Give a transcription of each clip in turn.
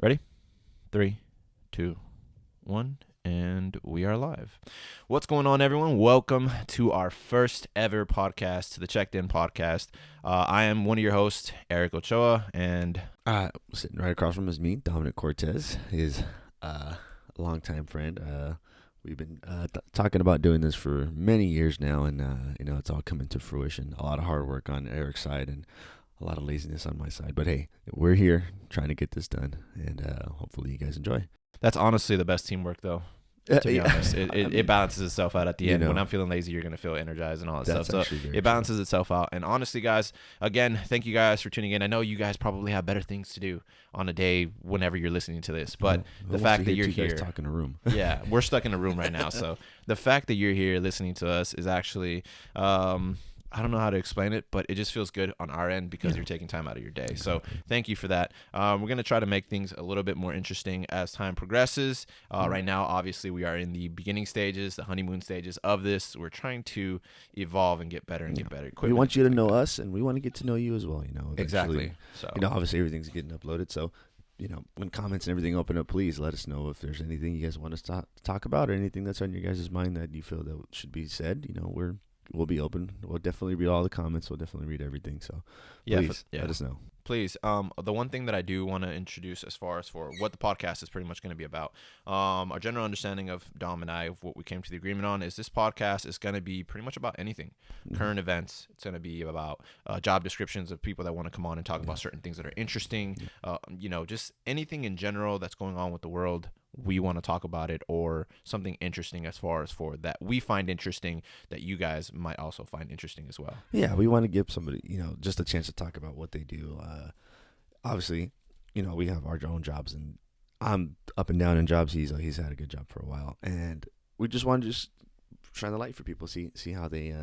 Ready? 3, 2, 1, and we are live. What's going on, everyone? Welcome to our first ever podcast, to the Checked In podcast. I am one of your hosts, Eric Ochoa, and Sitting right across from him is me, Dominic Cortez. He's a longtime friend. We've been talking about doing this for many years now, and it's all coming to fruition. A lot of hard work on Eric's side and a lot of laziness on my side. But hey, we're here trying to get this done, and hopefully you guys enjoy. that's honestly the best teamwork, though. To be honest, it balances itself out at the end. When I'm feeling lazy, you're going to feel energized and all that stuff. So it balances itself out. And honestly, guys, again, thank you guys for tuning in. I know you guys probably have better things to do on a day whenever you're listening to this. But the fact that you're here, talking in a room. Yeah, we're stuck in a room right now. So the fact that you're here listening to us is actually, I don't know how to explain it, but it just feels good on our end because you're taking time out of your day. So thank you for that. We're going to try to make things a little bit more interesting as time progresses. Right now, obviously, we are in the beginning stages, the honeymoon stages of this. We're trying to evolve and get better and get better. We want you to know us, and we want to get to know you as well. Exactly. So obviously everything's getting uploaded. So when comments and everything open up, please let us know if there's anything you guys want us to talk about or anything that's on your guys' mind that you feel that should be said. We'll be open. We'll definitely read all the comments. We'll definitely read everything. So please let us know. Please. The one thing that I do want to introduce as far as for what the podcast is pretty much going to be about, our general understanding of Dom and I, of what we came to the agreement on, is this podcast is going to be pretty much about anything. Current events. It's going to be about job descriptions of people that want to come on and talk about certain things that are interesting. Just anything in general that's going on with the world. We want to talk about it, or something interesting as far as for that we find interesting that you guys might also find interesting as well. Yeah, we want to give somebody, just a chance to talk about what they do. Obviously, we have our own jobs, and I'm up and down in jobs. He's had a good job for a while, and we just want to shine the light for people, see how they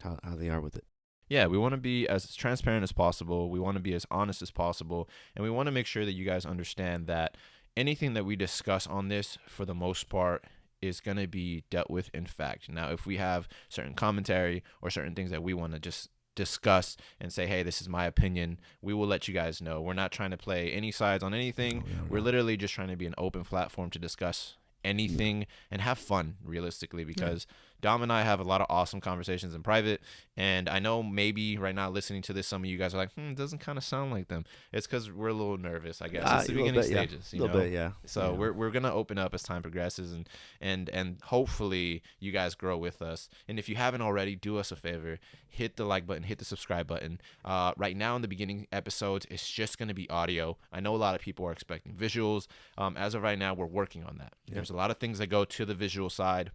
how they are with it. Yeah, we want to be as transparent as possible. We want to be as honest as possible, and we want to make sure that you guys understand that anything that we discuss on this, for the most part, is going to be dealt with in fact. Now, if we have certain commentary or certain things that we want to just discuss and say, hey, this is my opinion, we will let you guys know. We're not trying to play any sides on anything. We're literally just trying to be an open platform to discuss anything and have fun, realistically, because Dom and I have a lot of awesome conversations in private, and I know maybe right now listening to this, some of you guys are like, it doesn't kind of sound like them. It's because we're a little nervous, I guess. It's the beginning stages, a little bit, yeah. So we're gonna open up as time progresses, and hopefully you guys grow with us. And if you haven't already, do us a favor, hit the like button, hit the subscribe button. Right now in the beginning episodes, it's just gonna be audio. I know a lot of people are expecting visuals. As of right now, we're working on that. There's a lot of things that go to the visual side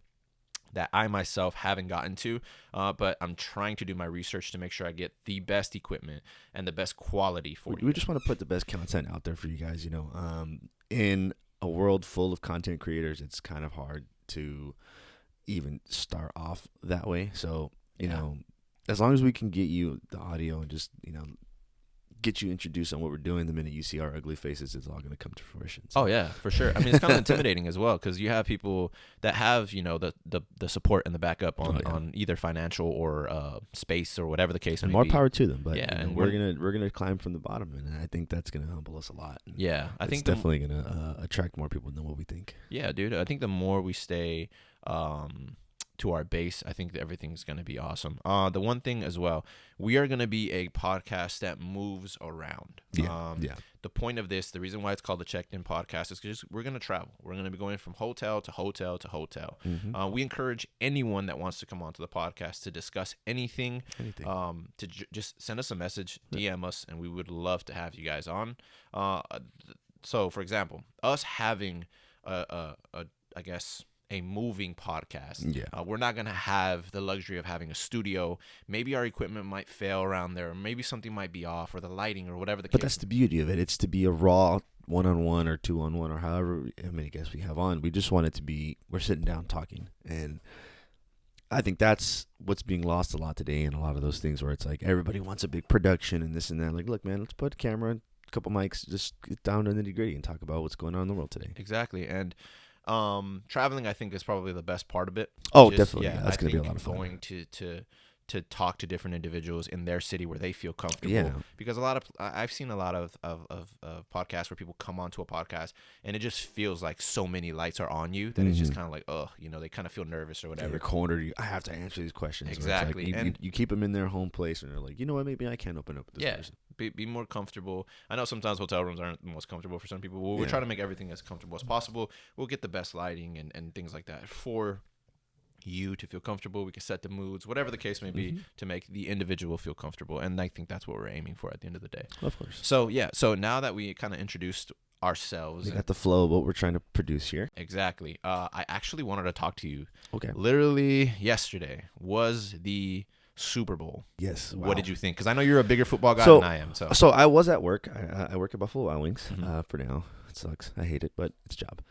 that I myself haven't gotten to, but I'm trying to do my research to make sure I get the best equipment and the best quality for you. We just want to put the best content out there for you guys. In a world full of content creators, it's kind of hard to even start off that way. So, as long as we can get you the audio and just, get you introduced on what we're doing, the minute you see our ugly faces, it's all going to come to fruition. So. Oh yeah, for sure. I mean, it's kind of intimidating as well, because you have people that have the support and the backup on either financial or space or whatever the case may be. More power to them, but and we're gonna climb from the bottom, and I think that's gonna humble us a lot. I think it's definitely gonna attract more people than what we think. Yeah, dude. I think the more we stay to our base, I think that everything's going to be awesome. The one thing as well, we are going to be a podcast that moves around. The point of this, the reason why it's called the Checked In podcast, is because we're going to travel. We're going to be going from hotel to hotel to hotel. We encourage anyone that wants to come onto the podcast to discuss anything. To just send us a message, DM us, and we would love to have you guys on. So, for example, us having I guess, a moving podcast. We're not going to have the luxury of having a studio. Maybe our equipment might fail around there. Or maybe something might be off, or the lighting, or whatever the case. But that's the beauty of it. It's to be a raw one-on-one or two-on-one, or however many guests we have on. We just want it to be, we're sitting down talking. And I think that's what's being lost a lot today, and a lot of those things where it's like everybody wants a big production and this and that. Like, look, man, let's put a camera, a couple mics, just get down to the nitty-gritty and talk about what's going on in the world today. Exactly. And traveling, I think, is probably the best part of it. Oh, definitely. Yeah, that's going to be a lot of fun. Going to to talk to different individuals in their city where they feel comfortable. Yeah. Because I've seen a lot of podcasts where people come onto a podcast and it just feels like so many lights are on you that it's just kind of like, they kind of feel nervous or whatever. You're cornered. I have to answer these questions. Exactly. Like you keep them in their home place and they're like, you know what, maybe I can open up with this person. Be more comfortable. I know sometimes hotel rooms aren't the most comfortable for some people. We're trying to make everything as comfortable as possible. We'll get the best lighting and things like that for you to feel comfortable. We can set the moods, whatever the case may be, to make the individual feel comfortable. And I think that's what we're aiming for at the end of the day. Of course. So now that we kind of introduced ourselves, we got the flow of what we're trying to produce here. Exactly. I actually wanted to talk to you. Okay. Literally yesterday was the Super Bowl. Yes. Wow. What did you think? Because I know you're a bigger football guy than I am. So I was at work. I work at Buffalo Wild Wings for now. It sucks. I hate it, but it's a job.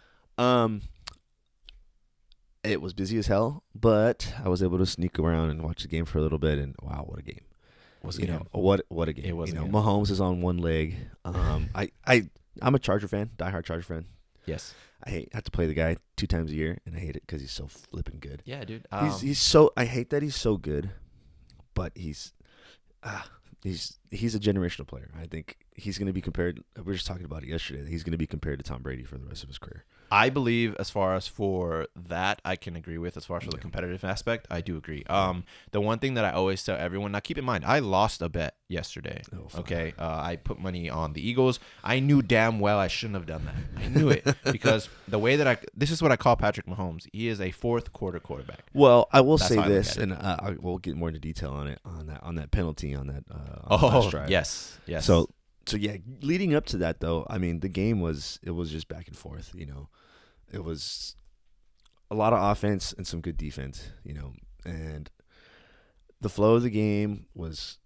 It was busy as hell, but I was able to sneak around and watch the game for a little bit. And wow, what a game! Was it? What a game! It was. Mahomes is on one leg. I'm a Charger fan, diehard Charger fan. Yes. I have to play the guy 2 times a year, and I hate it because he's so flipping good. Yeah, dude. He's so. I hate that he's so good, but he's a generational player. I think he's going to be compared. We were just talking about it yesterday. He's going to be compared to Tom Brady for the rest of his career. I believe, as far as for that, I can agree with. As far as for the competitive aspect, I do agree. The one thing that I always tell everyone, now keep in mind, I lost a bet yesterday. Okay, I put money on the Eagles. I knew damn well I shouldn't have done that. I knew it because the way that this is what I call Patrick Mahomes. He is a fourth quarter quarterback. Well, I will say this, and we'll get more into detail on that penalty on that. Last drive. Yes. So yeah, leading up to that though, I mean, the game was just back and forth. It was a lot of offense and some good defense. And the flow of the game was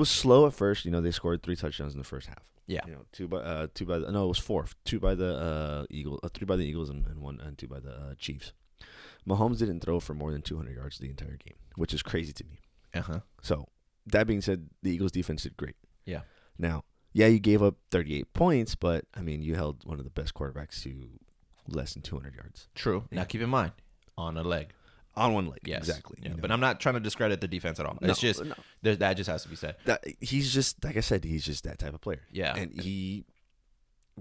slow at first. They scored 3 touchdowns in the first half. Yeah. It was 4. 2 by the Eagles, 3 by the Eagles, and 2 by the Chiefs. Mahomes didn't throw for more than 200 yards the entire game, which is crazy to me. So that being said, the Eagles defense did great. Yeah. Now, you gave up 38 points, but I mean, you held one of the best quarterbacks to less than 200 yards. True. Yeah. Now keep in mind, on a leg. On one leg. Yes. Exactly. Yeah. But I'm not trying to discredit the defense at all. It's just that just has to be said. He's just, like I said, he's just that type of player. Yeah. And he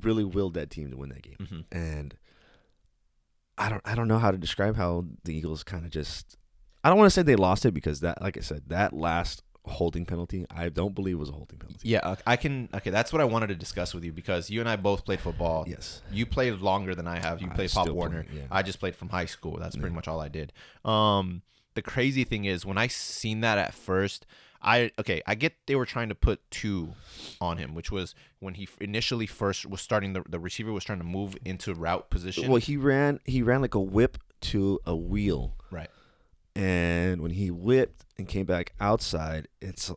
really willed that team to win that game. Mm-hmm. And I don't know how to describe how the Eagles kind of just, I don't want to say they lost it because that, like I said, that last holding penalty, I don't believe was a holding penalty. Yeah, okay, that's what I wanted to discuss with you because you and I both played football. Yes. You played longer than I have. You played Pop Warner. Yeah. I just played from high school. That's pretty much all I did. The crazy thing is when I seen that at first, I get they were trying to put 2 on him, which was when he initially first was starting, the receiver was trying to move into route position. Well, he ran like a whip to a wheel. Right. And when he whipped and came back outside,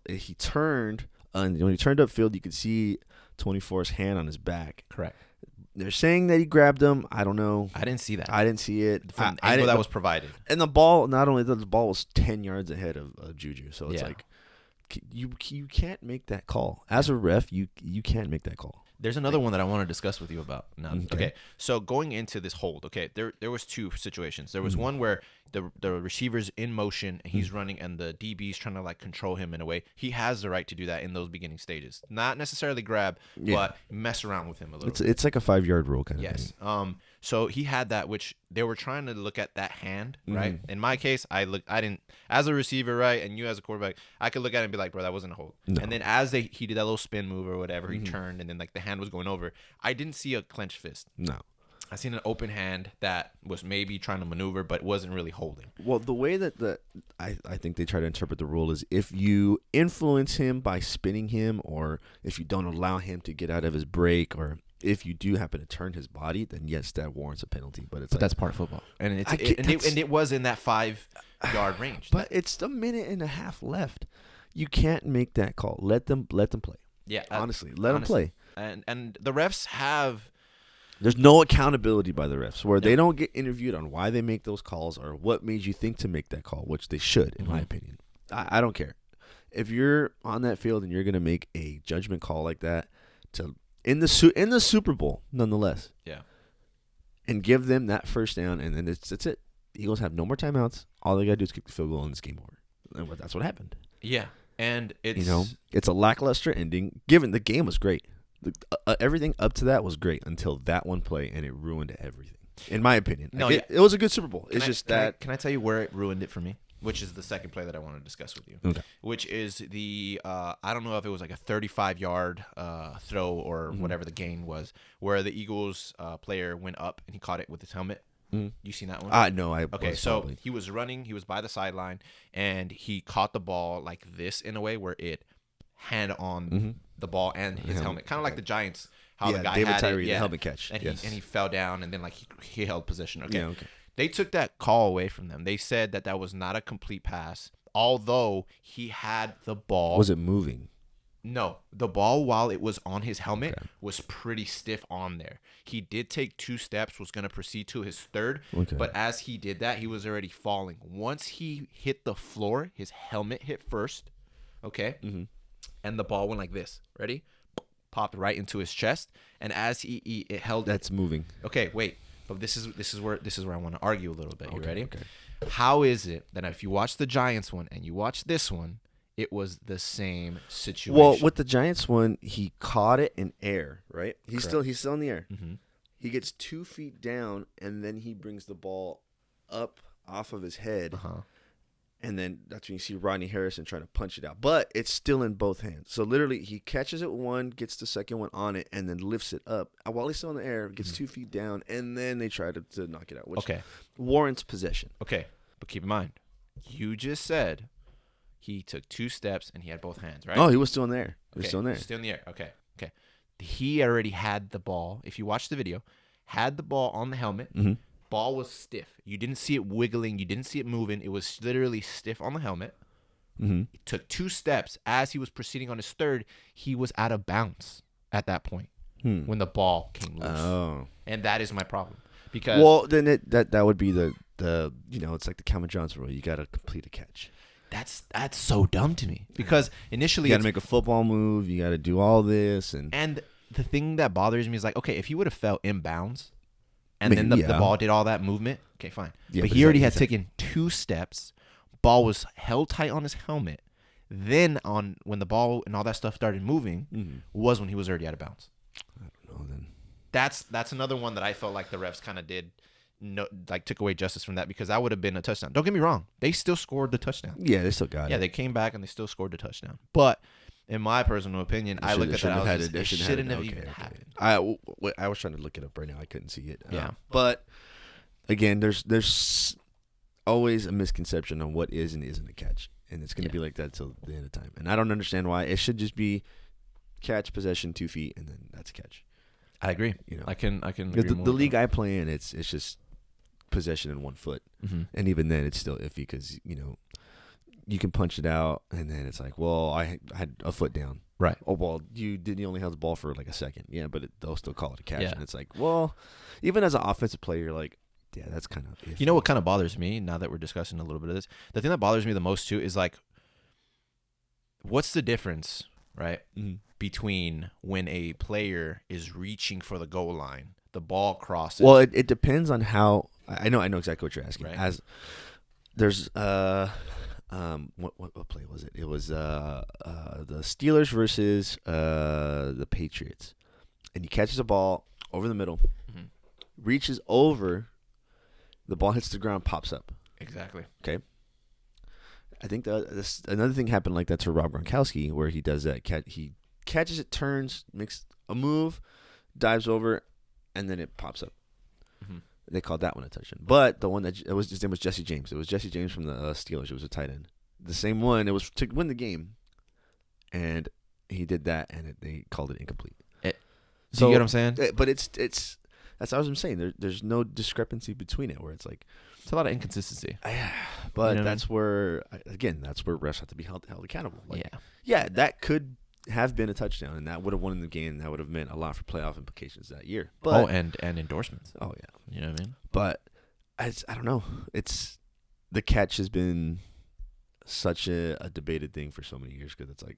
he turned, and when he turned upfield, you could see 24's hand on his back. Correct. They're saying that he grabbed him. I don't know. I didn't see that. I didn't see it. From the angle that was provided. And the ball, not only that, the ball was 10 yards ahead of Juju. So it's like, you can't make that call. As a ref, you can't make that call. There's another one that I want to discuss with you about now. Okay. So going into this hold, there was 2 situations. There was one where the receiver's in motion and he's running and the DB's trying to like control him in a way. He has the right to do that in those beginning stages. Not necessarily grab, but mess around with him a little bit. It's like a 5-yard rule kind of thing. Yes. So he had that, which they were trying to look at that hand, right? In my case, I didn't, as a receiver, right, and you as a quarterback, I could look at it and be like, bro, that wasn't a hold. No. And then as he did that little spin move or whatever, he turned and then like the hand was going over. I didn't see a clenched fist. No. I seen an open hand that was maybe trying to maneuver, but wasn't really holding. Well, the way that I think they try to interpret the rule is if you influence him by spinning him, or if you don't allow him to get out of his break, or if you do happen to turn his body, then yes, that warrants a penalty. But that's part of football, and it was in that 5-yard range. But it's a minute and a half left. You can't make that call. Let them play. Yeah, honestly, let them play. And the refs have. There's no accountability by the refs where they don't get interviewed on why they make those calls or what made you think to make that call, which they should, in my opinion. I don't care. If you're on that field and you're going to make a judgment call like that in the Super Bowl, nonetheless. Yeah. And give them that first down, and then that's it. The Eagles have no more timeouts. All they got to do is kick the field goal and it's game over. that's what happened. Yeah, and it's it's a lackluster ending. Given the game was great, everything up to that was great until that one play, and it ruined everything. In my opinion, No, it was a good Super Bowl. Can I tell you where it ruined it for me? Which is the second play that I want to discuss with you. Okay. Which is the I don't know if it was like a 35-yard throw or whatever the gain was, where the Eagles player went up and he caught it with his helmet. You seen that one? No, so he was running, he was by the sideline, and he caught the ball like this in a way where it had on the ball and his helmet, kind of like the Giants. How the guy David had Tyree, it, the helmet catch, and he fell down, and then like he held position. Okay. Yeah, okay. They took that call away from them. They said that was not a complete pass, although he had the ball. Was it moving? No, the ball while it was on his helmet was pretty stiff on there. He did take 2 steps, was going to proceed to his third, but as he did that, he was already falling. Once he hit the floor, his helmet hit first, okay, and the ball went like this. Ready? Popped right into his chest, and as it held. That's moving. Okay, wait. But this is where I want to argue a little bit. You ready? Okay. How is it that if you watch the Giants one and you watch this one, it was the same situation? Well, with the Giants one, he caught it in air, right? He's still in the air. Mm-hmm. He gets 2 feet down, and then he brings the ball up off of his head. And then that's when you see Rodney Harrison trying to punch it out. But it's still in both hands. So literally, he catches it one, gets the second one on it, and then lifts it up. While he's still in the air, gets 2 feet down, and then they try to knock it out, which warrants possession. Okay, but keep in mind, you just said he took 2 steps and he had both hands, right? Oh, he was still in the air. He was Okay, still in there. Still in the air. Okay. He already had the ball. If you watch the video, had the ball on the helmet. Ball was stiff. You didn't see it wiggling. You didn't see it moving. It was literally stiff on the helmet. He took 2 steps. As he was proceeding on his third, he was out of bounds at that point when the ball came loose. Oh. And that is my problem. Because then that would be the it's like the Calvin Johnson rule. You got to complete a catch. That's so dumb to me. Because initially you got to make a football move. You got to do all this. And the thing that bothers me is like, okay, if he would have fell inbounds, and then the ball did all that movement. Okay, fine. Yeah, but he already had taken 2 steps. Ball was held tight on his helmet. Then when the ball and all that stuff started moving, was when he was already out of bounds. I don't know then. That's another one that I felt like the refs kind of did, took away justice from that, because that would have been a touchdown. Don't get me wrong. They still scored the touchdown. Yeah, they still got it. Yeah, they came back and they still scored the touchdown. But in my personal opinion, I look at that. It shouldn't have even happened. I was trying to look it up right now. I couldn't see it. Yeah. But again, there's always a misconception on what is and isn't a catch, and it's going to be like that till the end of time. And I don't understand why. It should just be catch, possession, 2 feet, and then that's a catch. I agree. I can agree the league I play in, it's just possession in 1 foot, and even then it's still iffy because you can punch it out, and then it's like, well, I had a foot down. Right. Oh, well, you only have the ball for like a second. Yeah, but they'll still call it a catch. Yeah. And it's like, well, even as an offensive player, you're like, yeah, that's kind of iffy. You know what kind of bothers me, now that we're discussing a little bit of this? The thing that bothers me the most, too, is like, what's the difference, right, between when a player is reaching for the goal line, the ball crosses? Well, it depends on how – I know exactly what you're asking. Right. As there's what play was it? It was the Steelers versus the Patriots, and he catches a ball over the middle, reaches over, the ball hits the ground, pops up. Exactly. Okay. I think another thing happened like that to Rob Gronkowski, where he does that. He catches it, turns, makes a move, dives over, and then it pops up. They called that one a touchdown. But the one his name was Jesse James. It was Jesse James from the Steelers. It was a tight end. The same one. It was to win the game, and he did that, and they called it incomplete. Do you get what I'm saying? But it's that's what I'm saying. There's no discrepancy between it, where it's like it's a lot of inconsistency. But that's where refs have to be held accountable. Like, yeah, that could have been a touchdown, and that would have won the game. That would have meant a lot for playoff implications that year. But, and endorsements. Oh yeah, you know what I mean. But I don't know. It's the catch has been such a debated thing for so many years, because it's like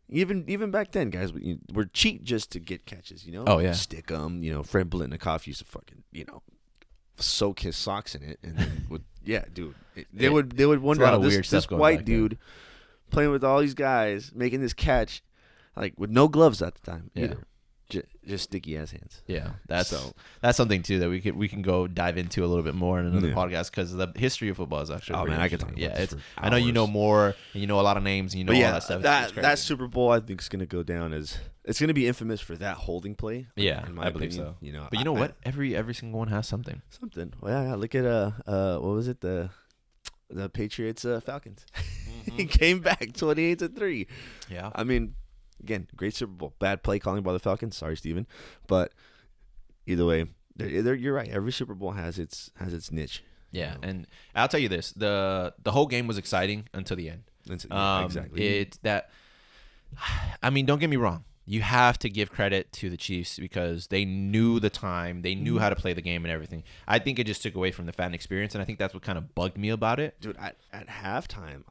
even back then, guys, we're cheat just to get catches. Oh yeah, stick them. Fred Blitnikoff used to fucking soak his socks in it, and then would Yeah, dude. They would wonder a lot how of weird this stuff going white back there. dude playing with all these guys making this catch, like with no gloves at the time Yeah. either, just sticky ass hands. Yeah, that's something too that we can go dive into a little bit more in another podcast, because the history of football is actually. Oh pretty man, I could talk interesting. about this for I know you know hours. more, and you know a lot of names, and you know But all yeah, that stuff. that Super Bowl I think is gonna go down as it's gonna be infamous for that holding play. Yeah, in my I believe opinion. so. You know, But you know what? Every single one has something. Something. Well, yeah. Look at what was it the Patriots Falcons? He came back 28-3. Yeah. I mean, again, great Super Bowl. Bad play calling by the Falcons. Sorry, Steven. But either way, you're right. Every Super Bowl has its niche. Yeah, You know? and I'll tell you this: the whole game was exciting until the end. Exactly. It's that. I mean, don't get me wrong. You have to give credit to the Chiefs because they knew the time, they knew how to play the game and everything. I think it just took away from the fan experience, and I think that's what kind of bugged me about it. Dude, at halftime,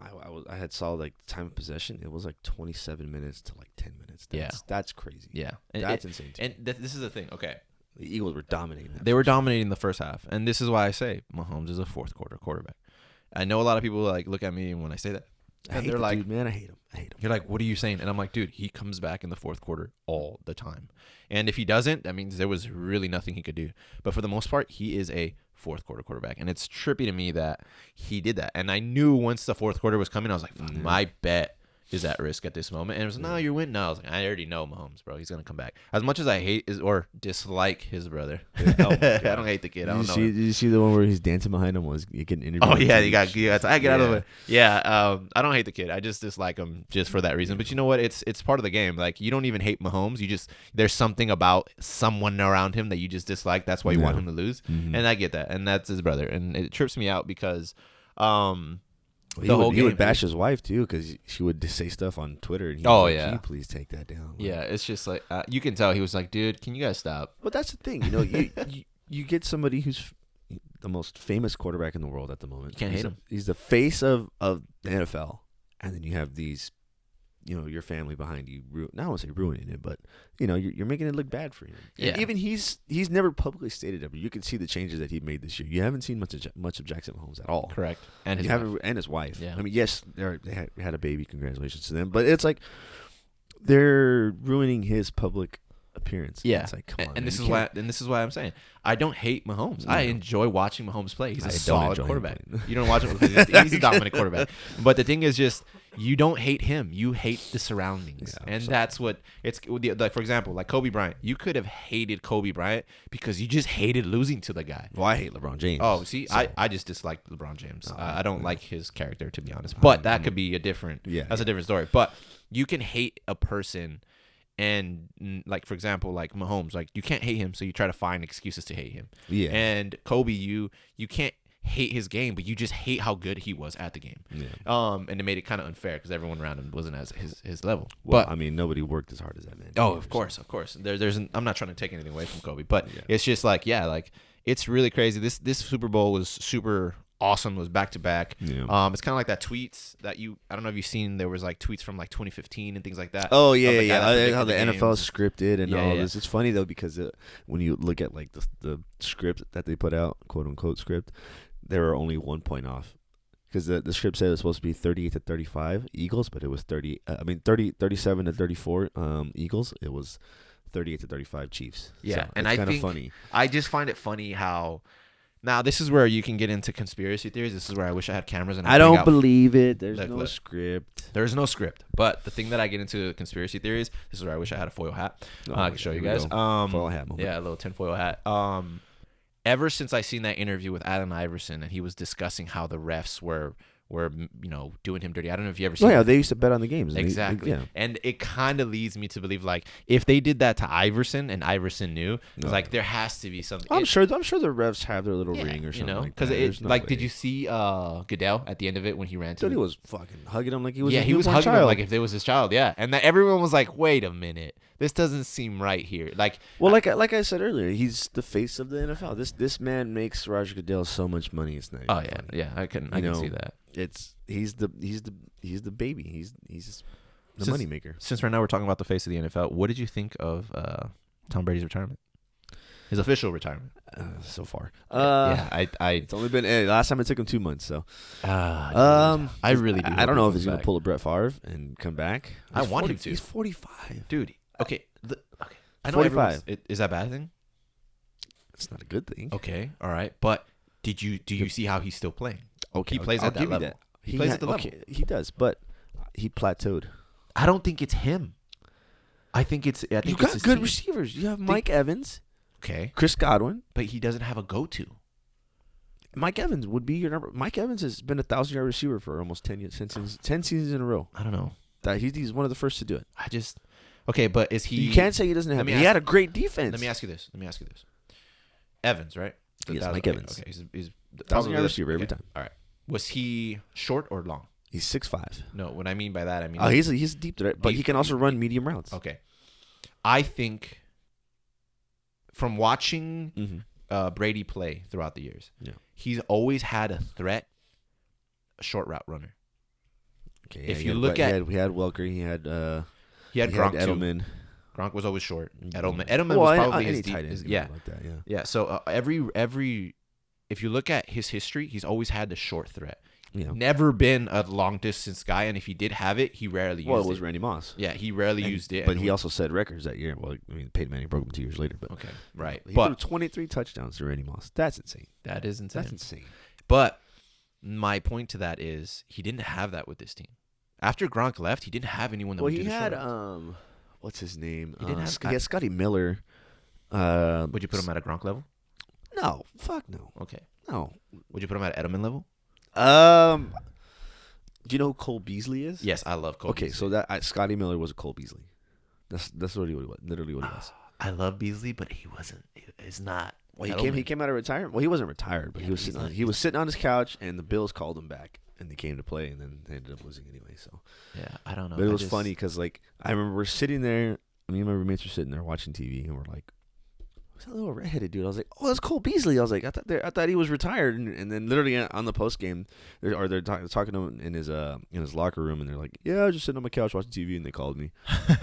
I had saw like time of possession. It was like 27 minutes to like 10 minutes. That's crazy. Yeah, That's insane. Too. And this is the thing. Okay, the Eagles were dominating. They were dominating the first half, and this is why I say Mahomes is a fourth quarter quarterback. I know a lot of people like look at me when I say that, and they're like, dude, man, I hate him. You're like, what are you saying? And I'm like, dude, he comes back in the fourth quarter all the time. And if he doesn't, that means there was really nothing he could do. But for the most part, he is a fourth quarter quarterback. And it's trippy to me that he did that. And I knew once the fourth quarter was coming, I was like, my bet is at risk at this moment. And it was, no, you're winning. No, I was like, I already know Mahomes, bro. He's going to come back. As much as I hate or dislike his brother. I don't hate the kid. I don't know. Did you see the one where he's dancing behind him was getting interviewed? Oh, yeah. You got I get out of the way. Yeah. I don't hate the kid. I just dislike him just for that reason. But you know what? It's part of the game. Like, you don't even hate Mahomes. There's something about someone around him that you just dislike. That's why you want him to lose. Mm-hmm. And I get that. And that's his brother. And it trips me out because, he would bash his wife too because she would say stuff on Twitter. And he was like, can you please take that down? Like, yeah, it's just like you can tell he was like, dude, can you guys stop? But that's the thing, you get somebody who's the most famous quarterback in the world at the moment. You can't hate him. He's the face of the NFL, and then you have these, your family behind you. Now I won't say ruining it, but you're making it look bad for him. Yeah. And even he's never publicly stated it, but you can see the changes that he made this year. You haven't seen much of Jackson Mahomes at all. Correct. And his wife. Yeah. I mean, yes, they had a baby. Congratulations to them. But it's like they're ruining his public appearance. Yeah. It's like, come on. And this is why I'm saying I don't hate Mahomes. No. I enjoy watching Mahomes play. He's a solid quarterback. You don't watch him because he's a dominant quarterback. But the thing is just you don't hate him. You hate the surroundings. Yeah, and that's what it's like. For example, like Kobe Bryant. You could have hated Kobe Bryant because you just hated losing to the guy. Well, I hate LeBron James. Oh, see, so. I just dislike LeBron James. I don't like his character, to be honest. But that could be a different a different story. But you can hate a person. And like, for example, like Mahomes, like you can't hate him, so you try to find excuses to hate him. Yeah. And Kobe, you can't hate his game, but you just hate how good he was at the game. Yeah. And it made it kind of unfair because everyone around him wasn't as his level. Well, but I mean, nobody worked as hard as that man. Oh, of course. I'm not trying to take anything away from Kobe, but it's just like it's really crazy. This Super Bowl was super awesome. It was back to back. It's kind of like that tweets that I don't know if you've seen. There was like tweets from like 2015 and things like that. Oh yeah. How the NFL is scripted and all this. It's funny though because when you look at like the script that they put out, quote unquote script, they were only 1 point off because the script said it was supposed to be 38-35 Eagles, but it was 37-34 Eagles. It was 38-35 Chiefs. Yeah, so and it's kind of funny. I just find it funny how. Now, this is where you can get into conspiracy theories. This is where I wish I had cameras. And I don't believe it. There's no script. There's no script. But the thing that I get into conspiracy theories, this is where I wish I had a foil hat. I can show you guys. Foil hat moment. Yeah, a little tinfoil hat. Ever since I seen that interview with Allen Iverson and he was discussing how the refs were doing him dirty. I don't know if you ever seen they used to bet on the games. Exactly. And it kind of leads me to believe like if they did that to Iverson and Iverson knew, it's like there has to be something. I'm sure the refs have their little ring or something. Because did you see Goodell at the end of it when he ran to him? He was fucking hugging him like he was he was hugging him like if it was his child. Yeah. And that everyone was like, wait a minute. This doesn't seem right here. Like I said earlier, he's the face of the NFL. This man makes Roger Goodell so much money. It's not. Oh yeah, funny. Yeah. I can see that. He's the baby. He's the moneymaker. Since right now we're talking about the face of the NFL, what did you think of Tom Brady's retirement? His official retirement. so far. Yeah, It's only been last time I took him 2 months. So, I really do. I don't know if he's gonna pull a Brett Favre and come back. I want him to. He's 45, dude. Okay, okay. I know 45. Is that a bad thing? It's not a good thing. Okay, all right. But do you see how he's still playing? Okay, he plays I'll at that give you level. that. He plays at the level. He does, but he plateaued. I don't think it's him. I think it's. I think You it's got his good team. receivers. You have Mike Evans, Okay, Chris Godwin. but he doesn't have a go-to. Mike Evans would be your number. Mike Evans has been a 1,000-yard receiver for almost 10 years, 10 seasons in a row. I don't know. He's one of the first to do it. Okay, but is he? You can't say he doesn't have. He had a great defense. Let me ask you this. Evans, right? Yes, Mike Evans. Okay, he's 1,000-yard receiver every time. All right. Was he short or long? He's 6'5". No, what I mean by that, I mean. He's a deep threat, but he can also run medium routes. Okay. I think from watching Brady play throughout the years, he's always had a threat, a short route runner. Okay. If you look at, we had Welker, he had Gronk Edelman. Too. Gronk was always short. Edelman was probably his tight deep. end. Yeah. Like that, yeah. Yeah. So every, if you look at his history, he's always had the short threat. Yeah. Never been a long distance guy, and if he did have it, he rarely used it. Well, it was Randy Moss. Yeah, he rarely used it. But he also set records that year. Well, I mean, Peyton Manning broke him 2 years later. But okay, right. He threw 23 touchdowns to Randy Moss. That's insane. That is insane. That's insane. But my point to that is he didn't have that with this team. After Gronk left, he didn't have anyone that would do the short routes. What's his name? He didn't have. He had Scotty Miller. Would you put him at a Gronk level? No, fuck no. Okay. No. Would you put him at Edelman level? Do you know who Cole Beasley is? Yes, I love Cole. Okay, Beasley. so that Scotty Miller was a Cole Beasley. That's literally what he was. Literally what he was. I love Beasley, but he wasn't. He's not. Well, he came out of retirement. Well, he wasn't retired, but he was sitting on his couch, and the Bills called him back, and they came to play, and then they ended up losing anyway. So yeah, I don't know. But it was funny because like I remember we're sitting there. Me and my roommates were sitting there watching TV, and we're like, "Who's that little redheaded dude?" I was like, "Oh, that's Cole Beasley." I was like, "I thought he was retired," and then literally on the post game, they're talking to him in his locker room, and they're like, "Yeah, I was just sitting on my couch watching TV, and they called me.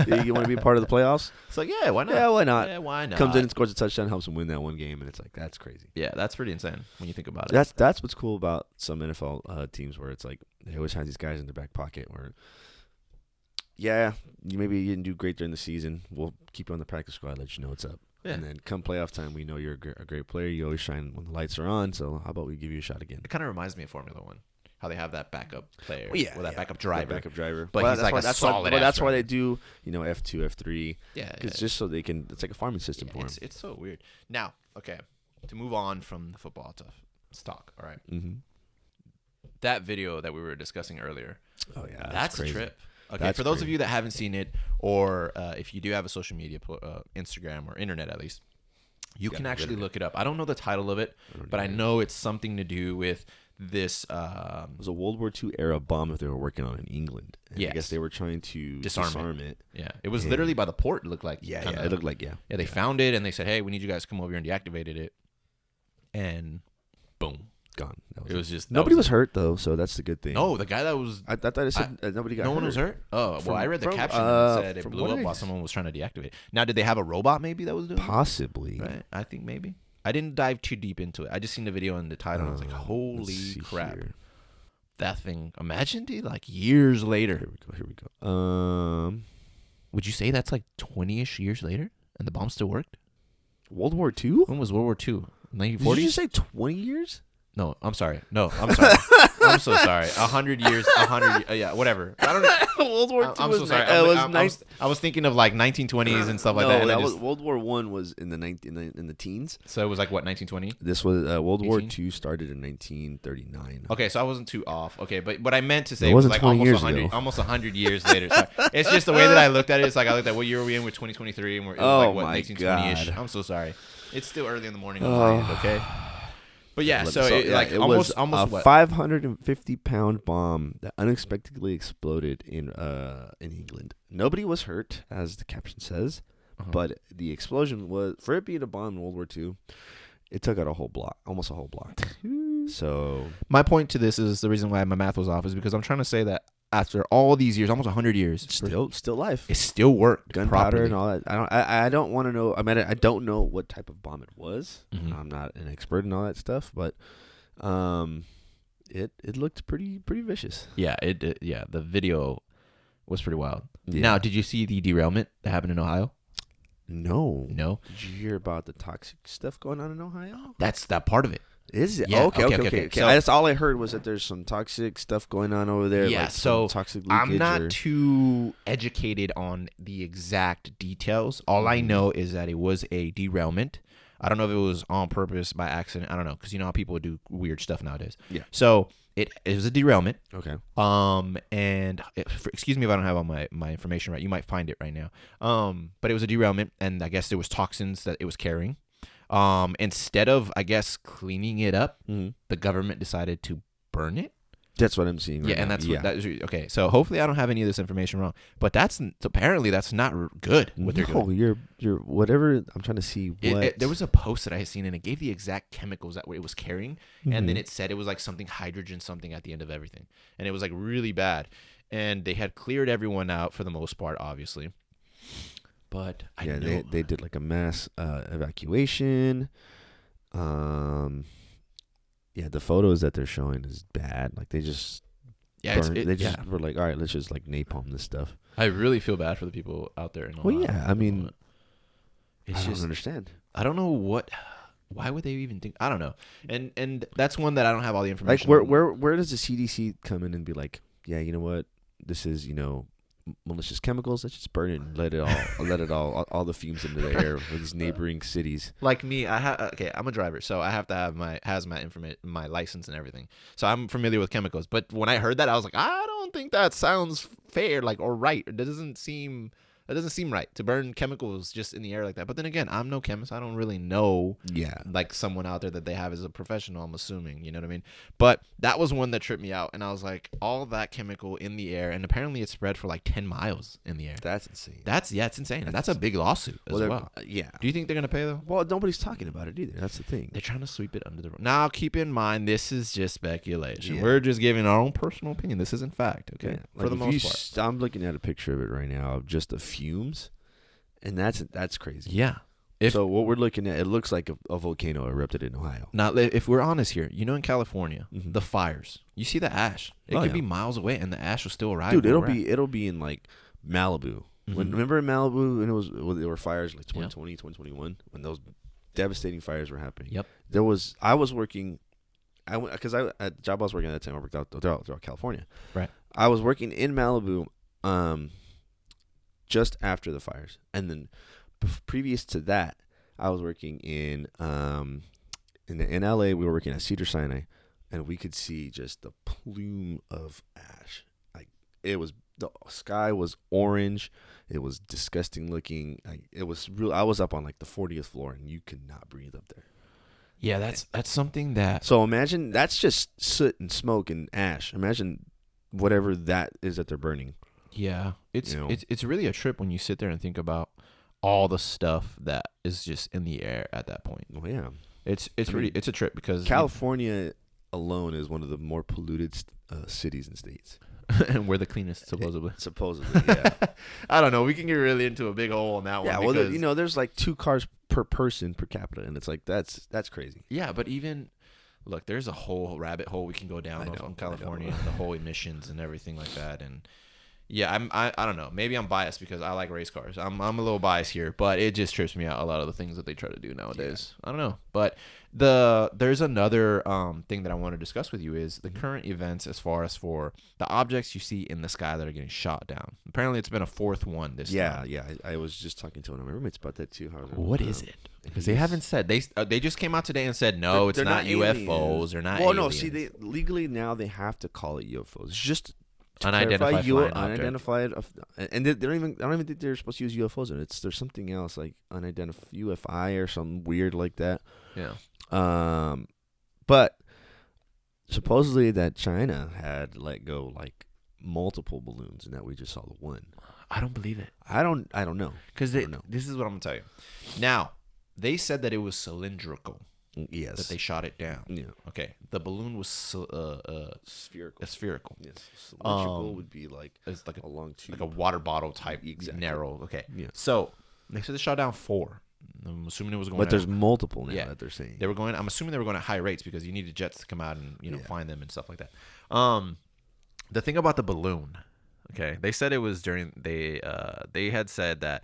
Hey, you want to be a part of the playoffs?" It's like, yeah, why not? Yeah, why not? Yeah, why not? Comes in and scores a touchdown, helps him win that one game, and it's like that's crazy. Yeah, that's pretty insane when you think about it. That's what's cool about some NFL teams where it's like they always have these guys in their back pocket where. Yeah, you didn't do great during the season. We'll keep you on the practice squad, let you know what's up. Yeah. And then come playoff time, we know you're a great player. You always shine when the lights are on. So how about we give you a shot again? It kind of reminds me of Formula One, how they have that backup player, that backup driver. But he's like a solid. That's why they do, F2, F3. Yeah, it's just so they can. It's like a farming system for them. It's so weird. Now, okay, to move on from the football talk. All right. Mm-hmm. That video that we were discussing earlier. Oh yeah, that's a trip. Okay, that's for those of you that haven't seen it, or if you do have a social media, Instagram or internet at least, you can actually look it up. I don't know the title of it, but I know it's something to do with this. It was a World War II era bomb that they were working on in England. Yeah, I guess they were trying to disarm it. Yeah, it was literally by the port. It looked like. Yeah, it looked like Yeah, they found it and they said, "Hey, we need you guys to come over here," and deactivated it, and boom. Gone. It was just nobody was hurt though, so that's the good thing. No, the guy that was. I thought it said nobody got hurt. No one was hurt. Oh, well, I read the caption that said it blew up while someone was trying to deactivate it. Now, did they have a robot maybe that was doing it? Possibly. Right? I think maybe. I didn't dive too deep into it. I just seen the video and the title. And I was like, holy crap! Here. That thing. Imagine, dude, like years later. Here we go. Would you say that's like 20-ish years later, and the bomb still worked? World War II? When was World War II? 1940s? Did you say 20 years? No, I'm sorry. I'm sorry. I'm so sorry. 100 years. Yeah, whatever. I don't know. World War II. I'm so sorry. I was thinking of like 1920s and stuff like that. No, World War I was in the teens. So it was like what, 1920? This was World War II started in 1939. Okay, so I wasn't too off. Okay, but what I meant to say was like almost 100 years later. Sorry. It's just the way that I looked at it. It's like I looked at what year are we in with 2023, and it was like what 1920ish. I'm so sorry. It's still early in the morning on my end. Okay. But yeah, it was almost a 550-pound bomb that unexpectedly exploded in England. Nobody was hurt, as the caption says, but the explosion was, for it being a bomb in World War II, it took out almost a whole block. So my point to this is the reason why my math was off is because I'm trying to say that after all these years, almost 100 years, still life. It still worked. Gunpowder and all that. I don't want to know. I mean, I don't know what type of bomb it was. Mm-hmm. I'm not an expert in all that stuff, but it looked pretty vicious. Yeah, yeah, the video was pretty wild. Yeah. Now, did you see the derailment that happened in Ohio? No. Did you hear about the toxic stuff going on in Ohio? That's that part of it. Is it? Yeah. Okay. So, that's all I heard was that there's some toxic stuff going on over there. Yeah. Like so toxic leakage. I'm not too educated on the exact details. All I know is that it was a derailment. I don't know if it was on purpose, by accident. I don't know, because you know how people do weird stuff nowadays. Yeah. So it was a derailment. Okay. Excuse me if I don't have all my information right. You might find it right now. But it was a derailment, and I guess there was toxins that it was carrying. Instead of, I guess, cleaning it up, the government decided to burn it. That's what I'm seeing. Right now. That's what that is. Okay, so hopefully I don't have any of this information wrong. But apparently that's not good. What they're doing. You're whatever. I'm trying to see what. There was a post that I had seen, and it gave the exact chemicals that it was carrying, and then it said it was like something hydrogen something at the end of everything, and it was like really bad. And they had cleared everyone out for the most part, obviously. But they did like a mass evacuation. Yeah, the photos that they're showing is bad. Like they just were like, all right, let's just like napalm this stuff. I really feel bad for the people out there in Ohio. Well, yeah, I mean, I don't understand. I don't know why would they even think? I don't know. And that's one that I don't have all the information. Like where does the CDC come in and be like, yeah, you know what, this is malicious chemicals. Let's just burn it and let it all the fumes into the air for these neighboring cities. Like me, I'm a driver, so I have to have my hazmat information, my license and everything. So I'm familiar with chemicals. But when I heard that, I was like, I don't think that sounds fair, or right. It doesn't seem right to burn chemicals just in the air like that. But then again, I'm no chemist. I don't really know. Yeah. Like someone out there that they have as a professional, I'm assuming. You know what I mean? But that was one that tripped me out. And I was like, all that chemical in the air. And apparently it spread for like 10 miles in the air. That's insane. It's insane. And that's a big lawsuit as well. Yeah. Do you think they're going to pay though? Well, nobody's talking about it either. That's the thing. They're trying to sweep it under the rug. Now, keep in mind, this is just speculation. Yeah. We're just giving our own personal opinion. This isn't fact, okay? Yeah. For the most part. I'm looking at a picture of it right now of just the fumes. And that's crazy. Yeah. So what we're looking at, it looks like a volcano erupted in Ohio. Now, if we're honest here, in California, the fires, you see the ash. It could be miles away, and the ash will still arrive. Dude, it'll be in like Malibu. Remember in Malibu, and there were fires like 2020, 2021, when those devastating fires were happening. Yep. I was working, because at the job I was working at that time, I worked out throughout California. Right. I was working in Malibu, just after the fires, and then previous to that, I was working in LA. We were working at Cedar Sinai, and we could see just the plume of ash. Like the sky was orange. It was disgusting looking. It was real. I was up on like the 40th floor, and you could not breathe up there. Yeah, that's something that. So imagine that's just soot and smoke and ash. Imagine whatever that is that they're burning. Yeah, it's really a trip when you sit there and think about all the stuff that is just in the air at that point. Oh yeah, it's a trip because California alone is one of the more polluted cities and states, and we're the cleanest supposedly. Supposedly, yeah. I don't know. We can get really into a big hole on that one. Yeah, well, there's like 2 cars per person per capita, and it's like that's crazy. Yeah, but even. Look, there's a whole rabbit hole we can go down on California and the whole emissions and everything like that. And yeah, I don't know. Maybe I'm biased because I like race cars. I'm a little biased here, but it just trips me out a lot of the things that they try to do nowadays. Yeah. I don't know. But there's another thing that I want to discuss with you is the current events as far as for the objects you see in the sky that are getting shot down. Apparently, it's been a 4th one this time. Yeah. I was just talking to one of my roommates about that too. What is it? Because they haven't said they just came out today and said no, it's not UFOs. They're not. Well, aliens. No. See, legally now they have to call it UFOs. It's just unidentified unidentified, and they don't even. I don't even think they're supposed to use UFOs in it. There's something else like unidentified UFI or something weird like that. Yeah. But supposedly that China had let go like multiple balloons, and that we just saw the one. I don't believe it. I don't know because this is what I'm gonna tell you. Now they said that it was cylindrical. Yes. That they shot it down. Yeah. Okay. The balloon was Spherical. Spherical. Yes. Cylindrical would be like It's like a long tube. like a water bottle type, Exactly. narrow. Okay. Yeah. So they said they shot down 4. I'm assuming it was going. But there's at, multiple now that they're saying. They were going. I'm assuming they were going at high rates because you needed jets to come out and find them and stuff like that. The thing about the balloon, okay, they said it was during they had said that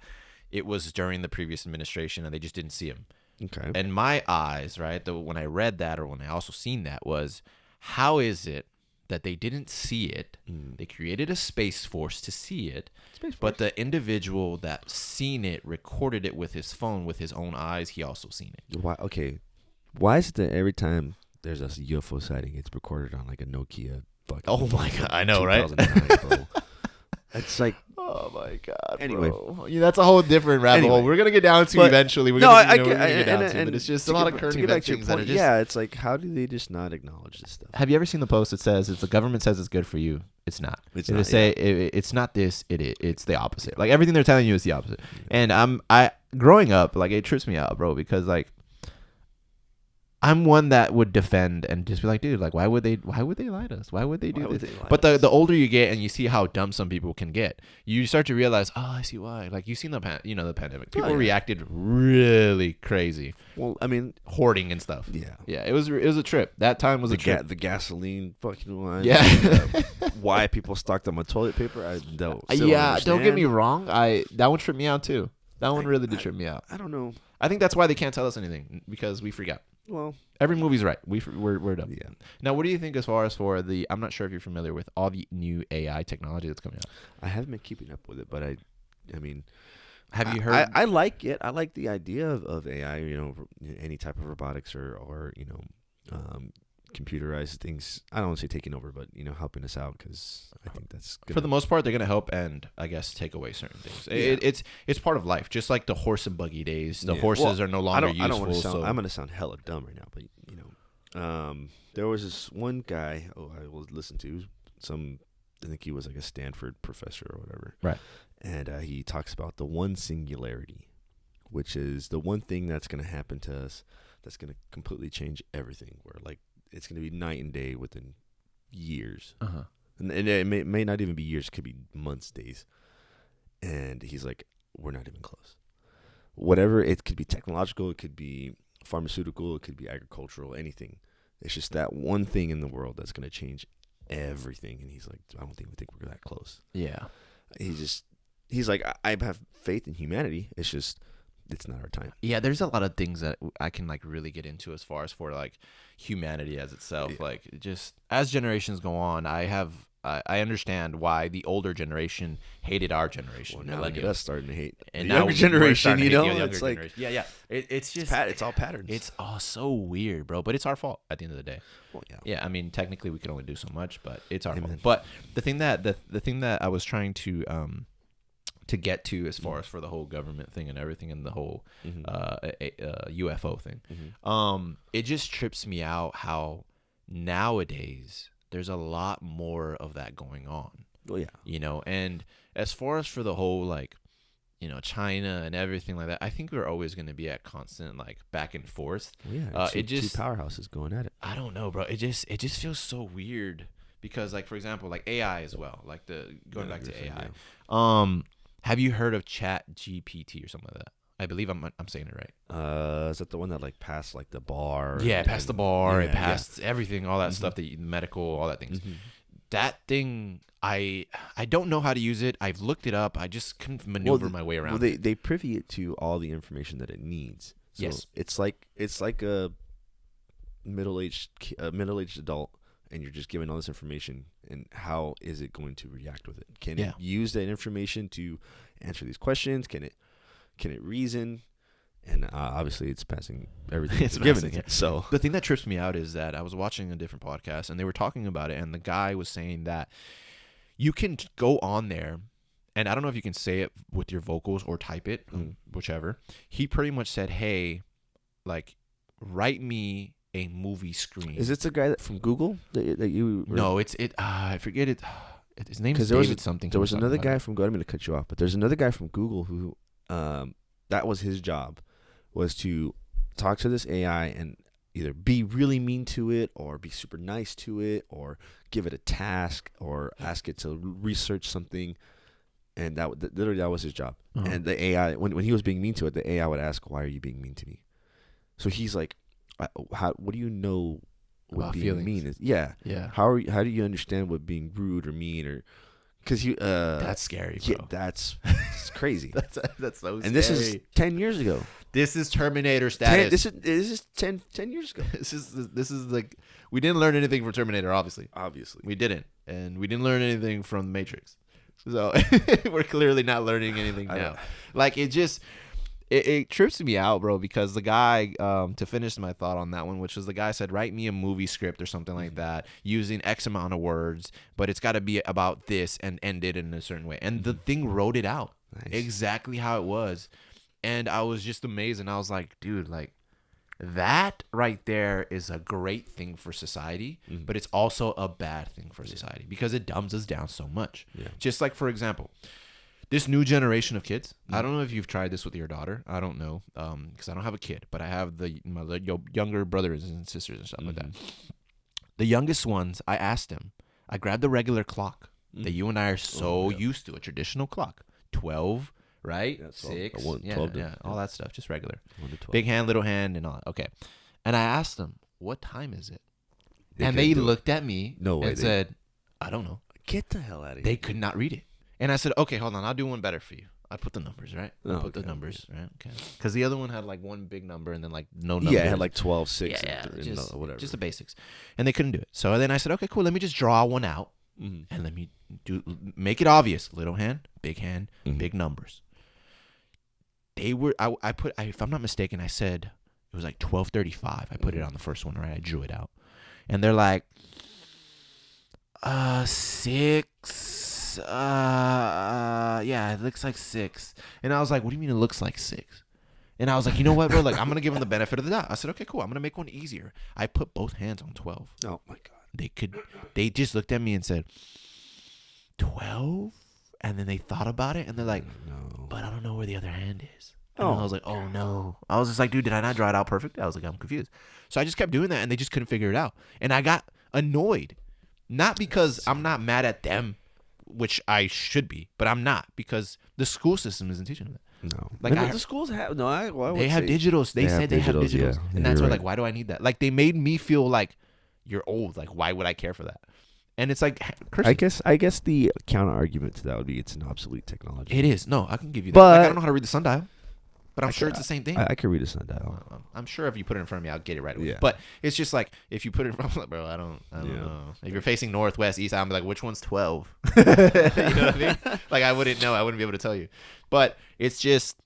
it was during the previous administration and they just didn't see him. Okay. And my eyes, right, when I read that or when I also seen that was, how is it that they didn't see it? They created a space force to see it, but the individual that seen it recorded it with his phone with his own eyes. He also seen it. Why? Okay. Why is it that every time there's a UFO sighting, it's recorded on like a Nokia fucking? Oh my god! I know, right? Bro. It's like, oh my god. Anyway, bro. Yeah, that's a whole different rabbit hole. We're gonna get down to eventually. We're gonna get down to, but it's just a lot of current event things that are just. Yeah, it's like, how do they just not acknowledge this stuff? Have you ever seen the post that says if the government says it's good for you, it's not. It's not. It's not this. It's the opposite. Like everything they're telling you is the opposite. And I growing up, like it trips me out, bro, because like I'm one that would defend and just be like, dude, like why would they lie to us? Why would they do this? But the older you get and you see how dumb some people can get, you start to realize, oh, I see why. Like you've seen the pandemic. People reacted really crazy. Well, I mean, hoarding and stuff. Yeah. Yeah, it was a trip. That time was a trip. The gasoline fucking line. Yeah. Why people stocked up on toilet paper, I don't. Don't get me wrong. That one tripped me out too. That one really did trip me out. I don't know. I think that's why they can't tell us anything because we forget. Well, every movie's right. We're dumb. Yeah. Now, what do you think as far as for the? I'm not sure if you're familiar with all the new AI technology that's coming out. I haven't been keeping up with it, but I mean, have you heard? I like it. I like the idea of AI. Any type of robotics or computerized things. I don't want to say taking over, but helping us out because I think that's for the most part they're gonna help and I guess take away certain things. Yeah. It's part of life, just like the horse and buggy days. The horses are no longer useful. I'm gonna sound hella dumb right now, but there was this one guy I will listen to. I think he was like a Stanford professor or whatever. Right. And he talks about the one singularity, which is the one thing that's gonna happen to us that's gonna completely change everything. Where like it's going to be night and day within years. Uh-huh. And it may not even be years. It could be months, days. And he's like, we're not even close. Whatever, it could be technological. It could be pharmaceutical. It could be agricultural, anything. It's just that one thing in the world that's going to change everything. And he's like, I don't think we're that close. Yeah. He's like, I have faith in humanity. It's just, it's not our time. Yeah, there's a lot of things that I can like really get into as far as for like humanity as itself. Yeah. Like just as generations go on, I understand why the older generation hated our generation. Well, now look at us starting to hate and the younger generation. It's like it's just it's all patterns. It's all so weird, bro. But it's our fault at the end of the day. Well, yeah. Yeah, I mean, technically we can only do so much, but it's our fault. But the thing that I was trying to get to as far as for the whole government thing and everything and the whole UFO thing. It just trips me out how nowadays there's a lot more of that going on. Well, yeah. And as far as for the whole like, China and everything like that, I think we're always going to be at constant like back and forth. Well, yeah. Two powerhouses going at it. I don't know, bro. It just feels so weird because like, for example, like AI as well, like going back to AI. Yeah. Have you heard of ChatGPT or something like that? I believe I'm saying it right. Is that the one that like passed like the bar? Yeah, it passed the bar. It passed everything, all that stuff, the medical, all that things. That thing, I don't know how to use it. I've looked it up. I just couldn't maneuver my way around. Well, they privy it to all the information that it needs. So yes, it's like a middle-aged adult, and you're just giving all this information. And how is it going to react with it? Can it use that information to answer these questions? Can it reason? And obviously, it's passing everything it's given it. Yeah. So the thing that trips me out is that I was watching a different podcast, and they were talking about it, and the guy was saying that you can go on there, and I don't know if you can say it with your vocals or type it, whichever. He pretty much said, "Hey, like, write me a movie screen." Is this a guy from Google that you? No, I forget it. His name is David something. There was another guy from. I'm going to cut you off, but there's another guy from Google who, that was his job, was to talk to this AI and either be really mean to it or be super nice to it or give it a task or ask it to research something. And literally that was his job. Uh-huh. And the AI, when he was being mean to it, the AI would ask, "Why are you being mean to me?" So he's like, what do you know what About being feelings. mean is? Yeah. Yeah. How do you understand what being rude or mean or because you That's scary, bro. yeah, it's crazy. That's so scary. And this is 10 years ago. This is Terminator status. This is 10 years ago. This is like we didn't learn anything from Terminator, obviously. We didn't, and we didn't learn anything from The Matrix. So we're clearly not learning anything now. Like it just it trips me out, bro, because the guy to finish my thought on that one, which was the guy said, write me a movie script or something like that using X amount of words, but it's got to be about this and end it in a certain way. And the thing wrote it out exactly how it was. And I was just amazed, and I was like, dude, like that right there is a great thing for society, but it's also a bad thing for society because it dumbs us down so much. Just like, for example, this new generation of kids. I don't know if you've tried this with your daughter. I don't know, because I don't have a kid, but I have my younger brothers and sisters and stuff like that. The youngest ones, I asked them. I grabbed the regular clock that you and I are so used to, a traditional clock, 12. Right? 6. 12 all that stuff. Just regular. Big hand, little hand, and all that. Okay. And I asked them, what time is it? And they looked at me and said, I don't know. Get the hell out of here. They could not read it. And I said, okay, hold on. I'll do one better for you. I put the numbers, right? I put the numbers, right? Okay. Because the other one had like one big number and then like no numbers. Yeah, it had like 12, 6, whatever. Just the basics. And they couldn't do it. So then I said, okay, cool. Let me just draw one out and let me make it obvious. Little hand, big numbers. They were if I'm not mistaken, I said it was like 12:35. I put it on the first one, right? I drew it out. And they're like 6 yeah, it looks like 6. And I was like, what do you mean it looks like 6? And I was like, you know what, bro? Like, I'm going to give them the benefit of the doubt. I said, okay, cool. I'm going to make one easier. I put both hands on 12. Oh my God. They just looked at me and said 12? And then they thought about it, and they're like, no. But I don't know where the other hand is. And I was like, oh, no. I was just like, dude, did I not draw it out perfect? I was like, I'm confused. So I just kept doing that, and they just couldn't figure it out. And I got annoyed. Not because I'm not mad at them, which I should be, but I'm not, because the school system isn't teaching them that. No. Like the schools have, they have digitals. They said they have digitals. Yeah. And that's why, like, why do I need that? Like, they made me feel like you're old. Like, why would I care for that? And it's like, I guess the counter argument to that would be it's an obsolete technology. It is. No, I can give you that. But like, I don't know how to read the sundial, but I'm sure it's the same thing. I can read a sundial. I'm sure if you put it in front of me, I'll get it right away. Yeah. Yeah. But it's just like if you put it in front of me, bro, I don't know. If you're facing north, west, east, I'm like, which one's 12? You know what I mean? Like, I wouldn't know. I wouldn't be able to tell you. But it's just,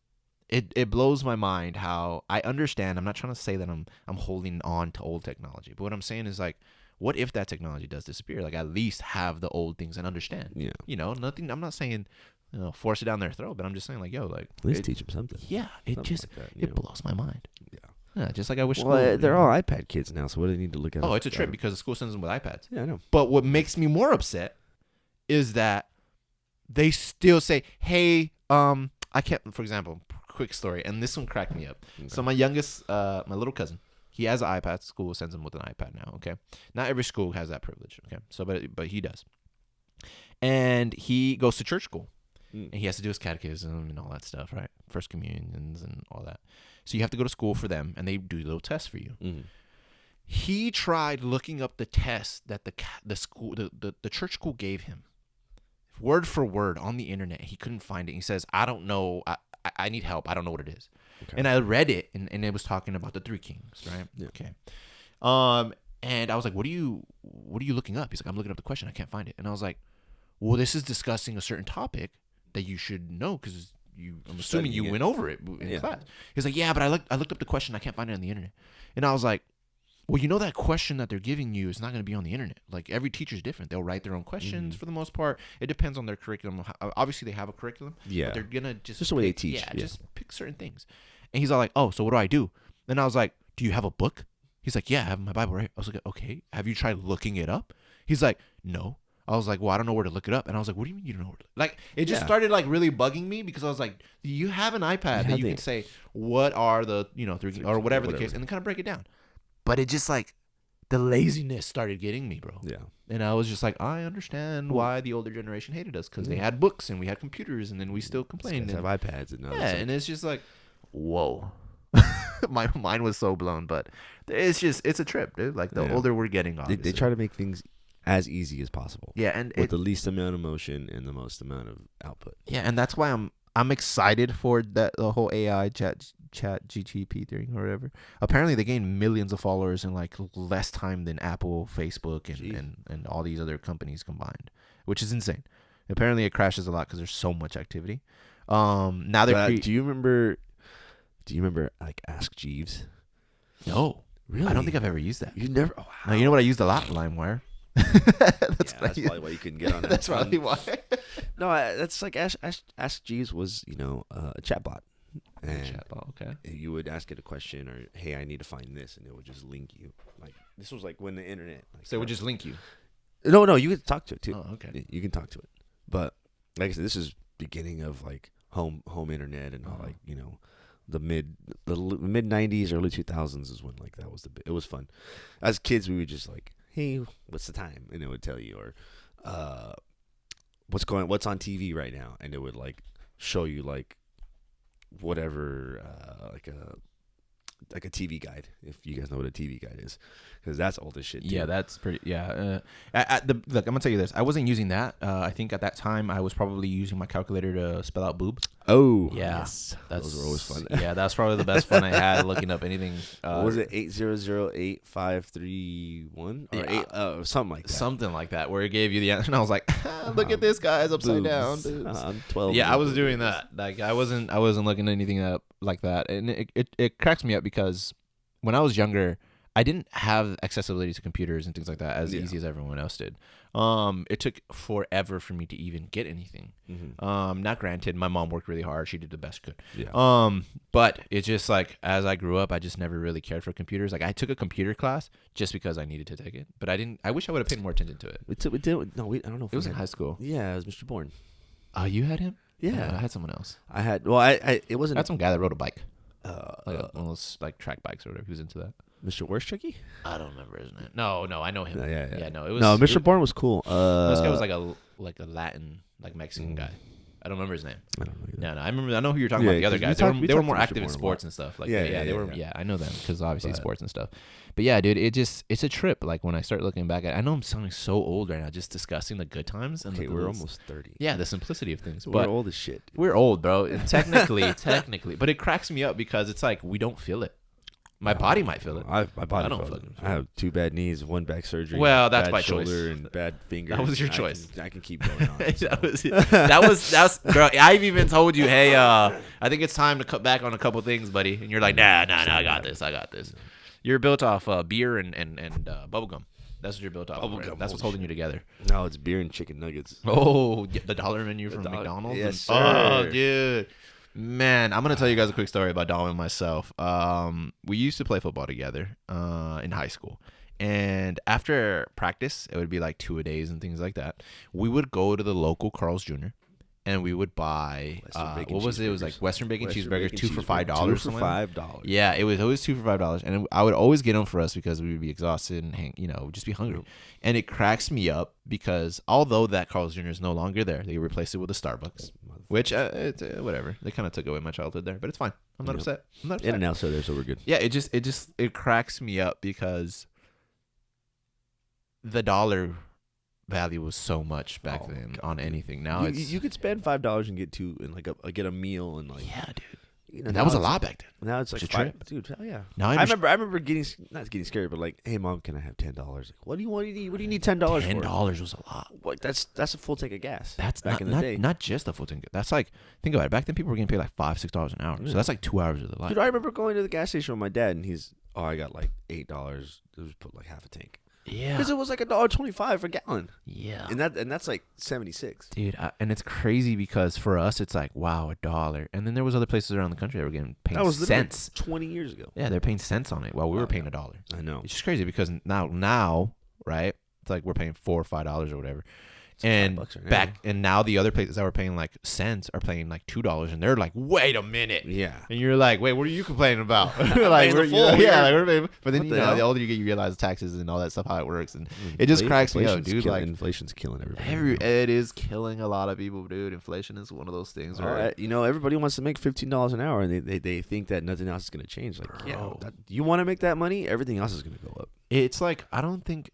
it blows my mind how I understand. I'm not trying to say that I'm holding on to old technology, but what I'm saying is like, what if that technology does disappear? Like, at least have the old things and understand. Yeah. You know, nothing. I'm not saying, force it down their throat, but I'm just saying, like, yo, like, at least teach them something. Yeah. It something just like that, it blows my mind. Yeah. Just like I wish. Well, they're all iPad kids now, so what do they need to look at? Oh, it's a trip because the school sends them with iPads. Yeah, I know. But what makes me more upset is that they still say, "Hey, I can't." For example, quick story, and this one cracked me up. Okay. So my youngest, my little cousin. He has an iPad. School sends him with an iPad now, okay? Not every school has that privilege, okay? So, but he does. And he goes to church school. And he has to do his catechism and all that stuff, right? First communions and all that. So you have to go to school for them, and they do little tests for you. He tried looking up the test that the church school gave him, word for word on the internet. He couldn't find it. He says, I don't know. I need help. I don't know what it is. Okay. And I read it, and it was talking about the three kings, right? Yeah. Okay. And I was like, what are you looking up? He's like, I'm looking up the question. I can't find it. And I was like, well, this is discussing a certain topic that you should know because I'm assuming you went over it in class. He's like, yeah, but I looked up the question. I can't find it on the internet. And I was like, well, you know that question that they're giving you is not going to be on the internet. Like, every teacher's different. They'll write their own questions for the most part. It depends on their curriculum. Obviously, they have a curriculum. Yeah. But they're going to just the way they teach. Yeah, just pick certain things. And he's all like, oh, so what do I do? And I was like, do you have a book? He's like, yeah, I have my Bible, right? I was like, okay. Have you tried looking it up? He's like, no. I was like, well, I don't know where to look it up. And I was like, what do you mean you don't know where to look? Like, it just started like really bugging me because I was like, do you have an iPad that you can say, what are the, 3 or whatever the case, and then kind of break it down. But it just like the laziness started getting me, bro. Yeah. And I was just like, I understand why the older generation hated us, because they had books and we had computers, and then we still complained. Have iPads and yeah, and it's just like, whoa. My mind was so blown, but it's a trip, dude. Like the older we're getting, obviously. They try to make things as easy as possible. Yeah, and with the least amount of motion and the most amount of output. Yeah, and that's why I'm excited for the whole AI chat GTP thing or whatever. Apparently, they gained millions of followers in like less time than Apple, Facebook, and all these other companies combined, which is insane. Apparently, it crashes a lot because there's so much activity. Now they're. Do you remember like Ask Jeeves? No, really. I don't think I've ever used that. You never. Oh, wow. No, you know what I used a lot? LimeWire. that's probably why you couldn't get on it. That's probably why. No, that's like Ask Jeeves was a chatbot. And chatbot, okay. You would ask it a question or, hey, I need to find this, and it would just link you. Like this was like when the internet. Like, so it would just link you. No, you could talk to it too. Oh, okay. You can talk to it, but like I said, this is beginning of like home internet and all, like the mid 90s, early 2000s is when like that was it was fun. As kids, we would just like, hey, what's the time, and it would tell you, or what's on TV right now, and it would like show you like whatever like a TV guide, if you guys know what a TV guide is, because that's old as shit too. Yeah, that's pretty. Yeah, look, I'm gonna tell you this. I wasn't using that. I think at that time I was probably using my calculator to spell out boob. Oh, yeah, yes. Those were always fun. Yeah, that's probably the best fun I had looking up anything. What was it, 8008531 or something like that? Something like that, where it gave you the answer, and I was like, look at this, guys, upside down. I'm 12. Yeah, I was doing that. Like I wasn't looking anything up like that, and it cracks me up because when I was younger, I didn't have accessibility to computers and things like that as easy as everyone else did. It took forever for me to even get anything. Mm-hmm. Not granted, my mom worked really hard. She did the best she could. Yeah. But it's just like, as I grew up, I just never really cared for computers. Like I took a computer class just because I needed to take it, but I wish I would have paid more attention to it. I don't know. If it was in high school. Yeah, it was Mr. Bourne. Oh, you had him? Yeah. I had someone else. It wasn't. I had some guy that rode a bike. Like one of those like track bikes or whatever. He was into that. Mr. Worstchucky? I don't remember his name. No, I know him. Yeah. No, it was. No, Mr. Bourne was cool. This guy was like a Latin, like Mexican guy. I don't remember his name. I don't know. No, I remember. I know who you're talking about. The other guys. They were more active in Bourne sports and stuff. Like they were. Yeah, I know them because obviously sports and stuff. But yeah, dude, it's a trip. Like when I start looking back at, I know I'm sounding so old right now, just discussing the good times. And we're almost 30. Yeah, the simplicity of things. We're old as shit. Dude. We're old, bro. And technically, but it cracks me up because it's like we don't feel it. My body might feel it. My body. I don't feel it. I have 2 bad knees, 1 back surgery. Well, that's bad by shoulder choice. And bad finger. That was your choice. I can keep going on. So. that was, bro. I've even told you, hey, I think it's time to cut back on a couple things, buddy. And you're like, nah, I got this. You're built off beer and bubblegum. That's what you're built off. Right? That's what's holding you together. No, it's beer and chicken nuggets. Oh, the dollar menu from McDonald's. Yes, sir. Oh, dude. Man, I'm gonna tell you guys a quick story about Dom and myself. We used to play football together in high school, and after practice, it would be like 2-a-days and things like that. We would go to the local Carl's Jr. and we would buy what was it? It was like Western bacon cheeseburgers, 2 for $5. 2 for $5. Yeah, it was always 2 for $5, and I would always get them for us because we would be exhausted and just be hungry. And it cracks me up because although that Carl's Jr. is no longer there, they replaced it with a Starbucks. Which, whatever. They kind of took away my childhood there, but it's fine. I'm not upset. In and out, so there, so we're good. Yeah, it cracks me up because the dollar value was so much back then on anything. Now you could spend $5 and get 2 and get a meal and yeah, dude. That was a lot back then. Now it's like $5, dude. Hell yeah. Now I remember getting not getting scared, but like, hey mom, can I have $10? Like, what do you need? What do you need $10 for? $10 was a lot. Like that's a full tank of gas. That's back in the day. Not just a full tank. That's like, think about it. Back then, people were getting paid like $5-6 an hour. So that's like 2 hours of their life. Dude, I remember going to the gas station with my dad, and I got like $8. Just put like half a tank. Yeah, because it was like $1.25 for a gallon. Yeah, and that's like 76, dude. And it's crazy because for us, it's like wow, $1, and then there was other places around the country that were getting paying cents 20 years ago. Yeah, they're paying cents on it while we were paying $1. I know. It's just crazy because now, right? It's like we're paying $4 or $5 or whatever, And $5 right now. and now the other places that were paying like cents are paying like $2, and they're like, wait a minute. Yeah. And you're like, wait, what are you complaining about? Paying the full, like, we're but then What the hell? the older you get, you realize taxes and all that stuff, how it works, and it just cracks me up, dude. Like inflation's killing everybody. it is killing a lot of people, dude. Inflation is one of those things. Where, everybody wants to make $15 an hour, and they think that nothing else is going to change. Like, Bro. you want to make that money, everything else is going to go up. it's like I don't think,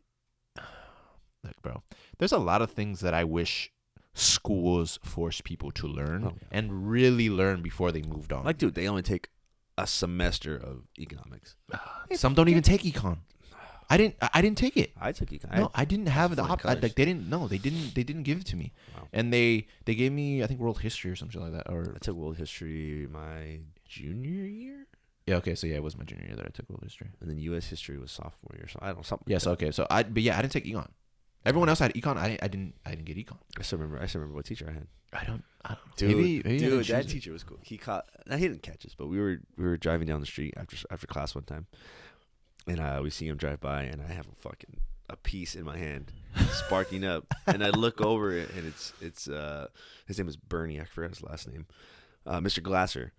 like, bro, there's a lot of things that I wish schools force people to learn and really learn before they moved on. Like, dude, they only take a semester of economics. Some don't even take econ. I didn't take it. I took econ. No, I didn't have the flying like colors. they didn't give it to me. Wow. And they gave me, I think, world history or something like that. Or I took world history my junior year, yeah, okay, so yeah, it was my junior year that I took world history. and then U.S. history was sophomore year. So I don't know, something. Yes, okay, so I didn't take econ. Everyone else had econ. I didn't get econ. I still remember what teacher I had. I don't know. Dude, maybe I didn't that choose it. teacher was cool. He didn't catch us, but we were driving down the street after class one time, and we see him drive by, and I have a piece in my hand, sparking up, and I look over it, and it's his name is Bernie. I forgot his last name, Mr. Glasser.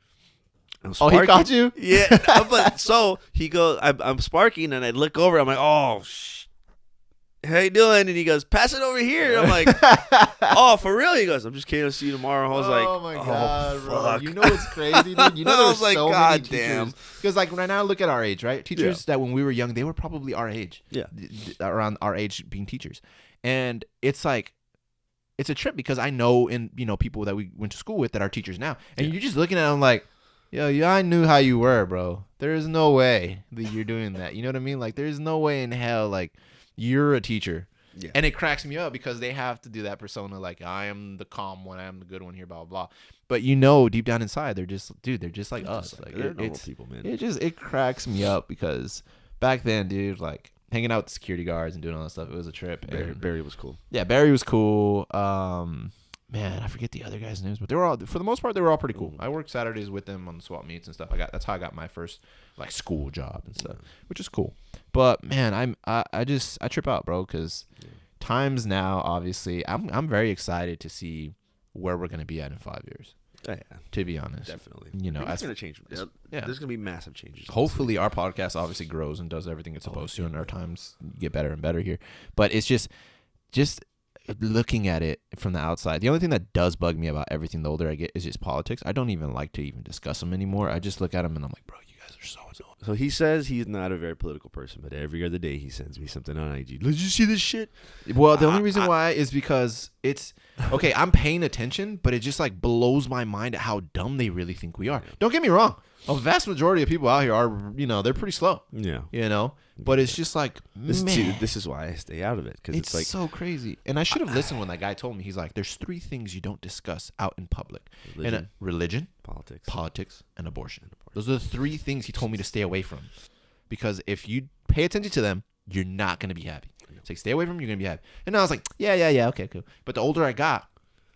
Oh, he caught you? Yeah, but so he goes, I'm sparking, and I look over, I'm like, oh, how you doing? And he goes, pass it over here. And I'm like, oh, for real? He goes, I'm just kidding. I'll see you tomorrow. I was like, oh my god, bro! fuck. You know what's crazy, dude? You know I there's was like, so God many damn. teachers. Because like when I now look at our age, right? Teachers that when we were young, they were probably our age. Yeah. Around our age being teachers, and it's like, it's a trip because I know people that we went to school with that are teachers now, and you're just looking at them like, yo, yeah, I knew how you were, bro. There is no way that you're doing that. You know what I mean? Like, there's no way in hell like you're a teacher. Yeah. And it cracks me up because they have to do that persona like, I am the calm one, I am the good one here, blah, blah, blah. But deep down inside, they're just like us. Like, they're normal people, man. It cracks me up because back then, dude, like hanging out with security guards and doing all that stuff, it was a trip. Barry was cool. Yeah, Barry was cool. Man, I forget the other guys' names, but they were all, for the most part, they were all pretty cool. I worked Saturdays with them on the swap meets and stuff. That's how I got my first like school job and stuff, which is cool. But man, I trip out, bro, because times now, obviously, I'm very excited to see where we're gonna be at in 5 years. Oh, yeah, to be honest, definitely. It's gonna change. Yeah, there's gonna be massive changes. Hopefully, our podcast obviously grows and does everything it's supposed to, and our times get better and better here. But it's just looking at it from the outside, the only thing that does bug me about everything the older I get is just politics. I don't even like to even discuss them anymore. I just look at them and I'm like, bro, you guys are so annoying. So he says he's not a very political person, but every other day he sends me something on IG. Did you see this shit? Well, the only reason why is because it's okay. I'm paying attention, but it just like blows my mind at how dumb they really think we are. Don't get me wrong. A vast majority of people out here are, they're pretty slow. Yeah. But it's just like, this is why I stay out of it, because it's like so crazy. And I should have listened when that guy told me. He's like, there's 3 things you don't discuss out in public: religion, politics, and abortion. Those are the 3 things he told me to stay away from, because if you pay attention to them, you're not gonna be happy. It's like, stay away from them, you're gonna be happy. And I was like, yeah, okay, cool. But the older I got,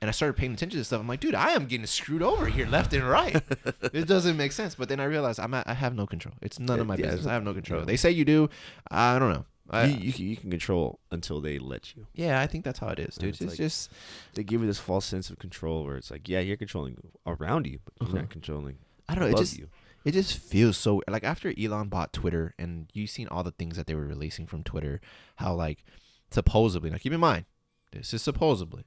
and I started paying attention to this stuff, I'm like, dude, I am getting screwed over here left and right. It doesn't make sense. But then I realized I have no control. It's none of my business. I have no control. They say you do. I don't know. You can control until they let you. Yeah, I think that's how it is, dude. It's just they give you this false sense of control where it's like, yeah, you're controlling around you, but you're not controlling. I don't know. It just feels so like after Elon bought Twitter, and you've seen all the things that they were releasing from Twitter, how like supposedly, now keep in mind, this is supposedly.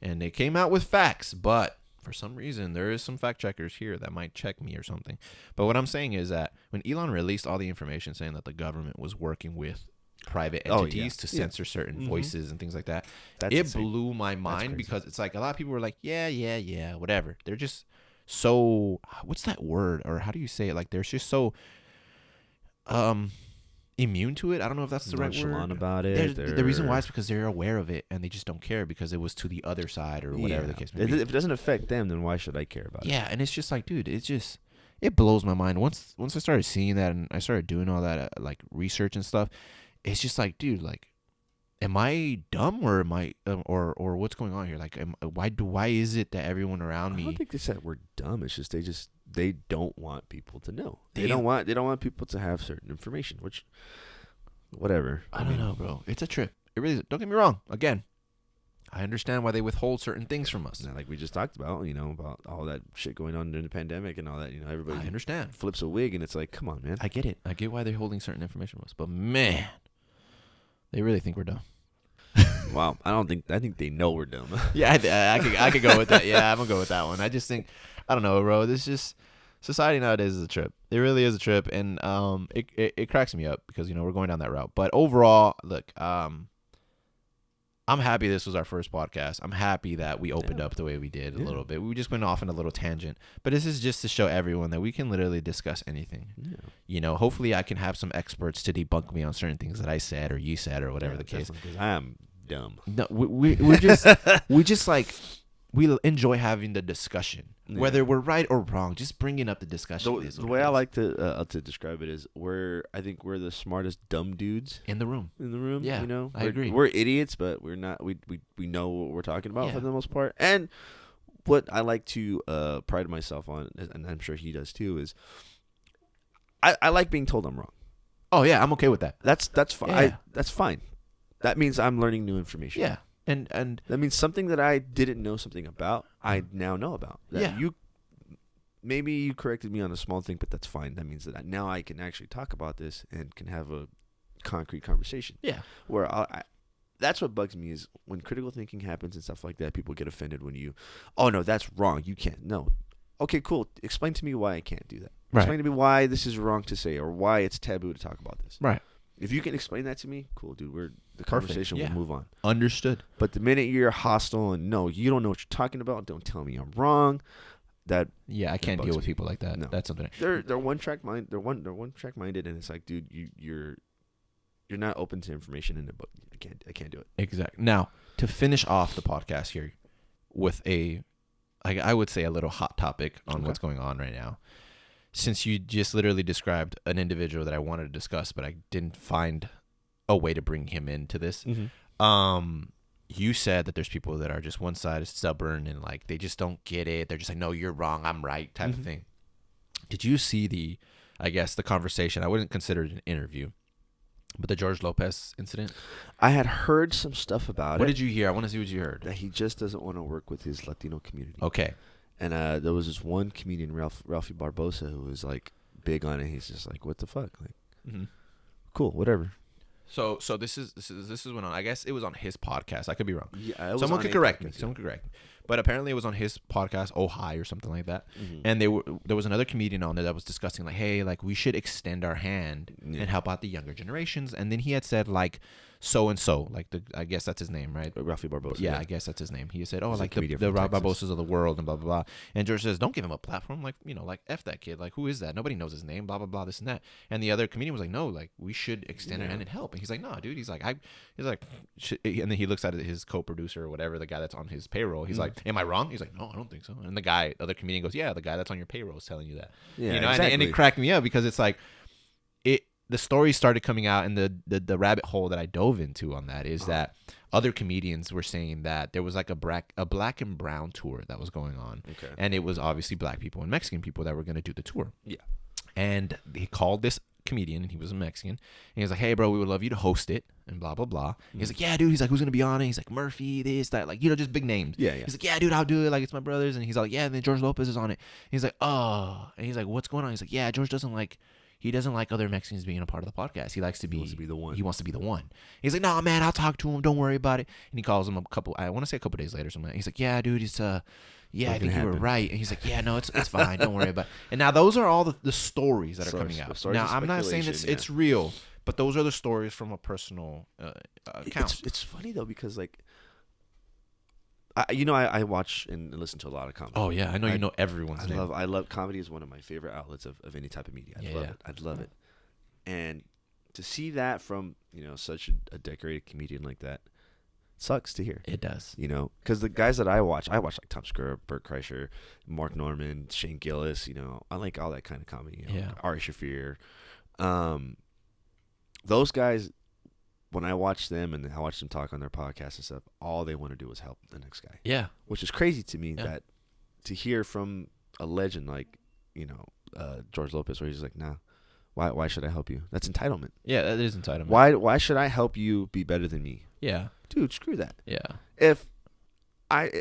And they came out with facts, but for some reason, there is some fact checkers here that might check me or something. But what I'm saying is that when Elon released all the information saying that the government was working with private entities to censor certain voices and things like that, it blew my mind, because it's like a lot of people were like, yeah, whatever. They're just so, what's that word? Or how do you say it? Like, they're just so immune to it. I don't know if that's the right word. Nonchalant about it. The reason why is because they're aware of it and they just don't care because it was to the other side or whatever the case may be. If it doesn't affect them, then why should I care about it? Yeah, and it's just like, dude, it blows my mind. Once I started seeing that and I started doing all that like research and stuff, it's just like, dude, like, am I dumb or am I or what's going on here? Like, why is it that everyone around me? I don't think they said we're dumb. It's just they don't want people to know. They don't want people to have certain information, which, whatever. I don't know, bro. It's a trip. It really is. Don't get me wrong. Again, I understand why they withhold certain things from us. Like we just talked about, about all that shit going on during the pandemic and all that. Everybody I understand. Flips a wig, and it's like, come on, man. I get it. I get why they're holding certain information from us. But man, they really think we're dumb. Wow, I think they know we're dumb. Yeah, I could go with that. Yeah, I'm gonna go with that one. I just think, I don't know, bro. This just society nowadays is a trip. It really is a trip, and it cracks me up because we're going down that route. But overall, look, I'm happy this was our first podcast. I'm happy that we opened up the way we did a little bit. We just went off on a little tangent, but this is just to show everyone that we can literally discuss anything. Yeah. Hopefully, I can have some experts to debunk me on certain things that I said or you said or whatever the case. Because I am dumb. No, we enjoy having the discussion, whether we're right or wrong. Just bringing up the discussion. The way I like to describe it is I think we're the smartest dumb dudes in the room. Yeah, I agree. We're idiots, but we're not. We know what we're talking about for the most part. And what I like to pride myself on, and I'm sure he does too, is I like being told I'm wrong. Oh yeah, I'm okay with that. That's fine. Yeah. That's fine. That means I'm learning new information. Yeah. And that means something that I didn't know something about, I now know about. Maybe you corrected me on a small thing, but that's fine. That means that now I can actually talk about this and can have a concrete conversation. Yeah. Where that's what bugs me is when critical thinking happens and stuff like that, people get offended when oh no, that's wrong. You can't. No. Okay, cool. Explain to me why I can't do that. Right. Explain to me why this is wrong to say or why it's taboo to talk about this. Right. If you can explain that to me, cool, dude. The conversation will move on. Understood. But the minute you're hostile and no, you don't know what you're talking about, don't tell me I'm wrong. I can't deal with people like that. No. That's something. They're one track mind. They're one track minded, and it's like, dude, you're not open to information in the book. I can't do it. Exactly. Now to finish off the podcast here with I would say a little hot topic on what's going on right now. Since you just literally described an individual that I wanted to discuss, but I didn't find a way to bring him into this. Mm-hmm. You said that there's people that are just one side is stubborn and like they just don't get it. They're just like, no, you're wrong, I'm right type of thing. Did you see the conversation? I wouldn't consider it an interview, but the George Lopez incident? I had heard some stuff about it. What did you hear? I want to see what you heard. That he just doesn't want to work with his Latino community. Okay. And there was this one comedian, Ralphie Barbosa, who was like big on it. He's just like, "What the fuck? Like, cool, whatever." So this is when I guess it was on his podcast. I could be wrong. Yeah, someone could correct me. Someone could correct me. But apparently it was on his podcast, Oh Hi or something like that. Mm-hmm. And there was another comedian on there that was discussing like, hey, like we should extend our hand and help out the younger generations. And then he had said like so and so, like I guess that's his name, right? Ralphie Barbosa. Yeah, I guess that's his name. He said, oh, like the Ralph Barbosas of the world and blah blah blah. And George says, don't give him a platform, like like F that kid, like who is that? Nobody knows his name, blah blah blah, this and that. And the other comedian was like, no, like we should extend our hand and help. And he's like, no, dude. He's like, and then he looks at his co-producer or whatever, the guy that's on his payroll. He's like, am I wrong? He's like, no, I don't think so. And the other comedian goes, yeah, the guy that's on your payroll is telling you that. Yeah, exactly. And it cracked me up because it's like the story started coming out, and the rabbit hole that I dove into on that is that other comedians were saying that there was like a black and brown tour that was going on, and it was obviously black people and Mexican people that were going to do the tour. Yeah, and he called this comedian, and he was a Mexican, and he was like, hey bro, we would love you to host it and blah blah blah. He's like, yeah dude. He's like, who's gonna be on it? He's like, Murphy, this, that, like, just big names. Yeah. He's like, yeah dude, I'll do it, like it's my brothers. And he's like, yeah, and then George Lopez is on it. He's like, oh. And he's like, what's going on? He's like, yeah, George doesn't like other Mexicans being a part of the podcast. He wants to be the one. He wants to be the one. He's like, nah, man, I'll talk to him. Don't worry about it. And he calls him a couple days later or something. He's like, yeah, dude, it's I think you were right. And he's like, yeah, no, it's fine. Don't worry about it. And now those are all the stories that are coming out. Now, I'm not saying it's real, but those are the stories from a personal account. It's funny, though, because, like, I watch and listen to a lot of comedy. Oh, yeah. I know you know everyone's name. I love comedy is one of my favorite outlets of any type of media. I love it. And to see that from, such a decorated comedian like that sucks to hear. It does. Because the guys that I watch like Tom Segura, Bert Kreischer, Mark Norman, Shane Gillis, I like all that kind of comedy. Ari Shaffir. Those guys, when I watch them and I watch them talk on their podcast and stuff, all they want to do is help the next guy. Yeah. Which is crazy to me that to hear from a legend like, George Lopez, where he's like, nah, why should I help you? That's entitlement. Yeah, that is entitlement. Why should I help you be better than me? Yeah. Dude, screw that. Yeah. If I'm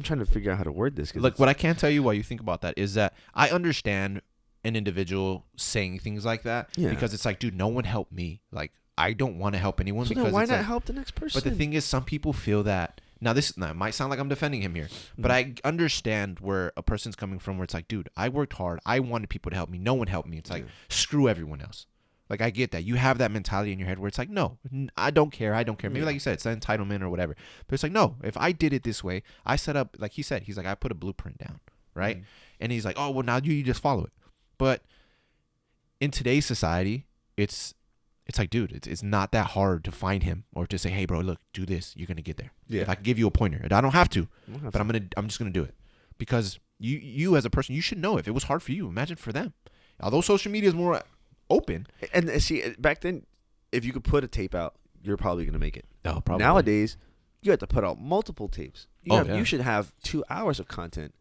trying to figure out how to word this. Look, what I can't tell you while you think about that is that I understand an individual saying things like that because it's like, dude, no one helped me. Like, I don't want to help anyone. So because why it's not like, help the next person? But the thing is, some people feel that. Now, this might sound like I'm defending him here, but I understand where a person's coming from where it's like, dude, I worked hard. I wanted people to help me. No one helped me. It's like, screw everyone else. Like, I get that. You have that mentality in your head where it's like, no, I don't care. I don't care. Maybe like you said, it's an entitlement or whatever. But it's like, no, if I did it this way, I set up, like he said, he's like, I put a blueprint down, right? And he's like, oh, well, now you just follow it. But in today's society, it's like, dude, it's not that hard to find him or to say, hey, bro, look, do this. You're going to get there. Yeah. If I can give you a pointer. And I don't have to, but I'm just going to do it. Because you as a person, you should know if it was hard for you. Imagine for them. Although social media is more open. And see, back then, if you could put a tape out, you're probably going to make it. Oh, probably. Nowadays, you have to put out multiple tapes. You should have 2 hours of content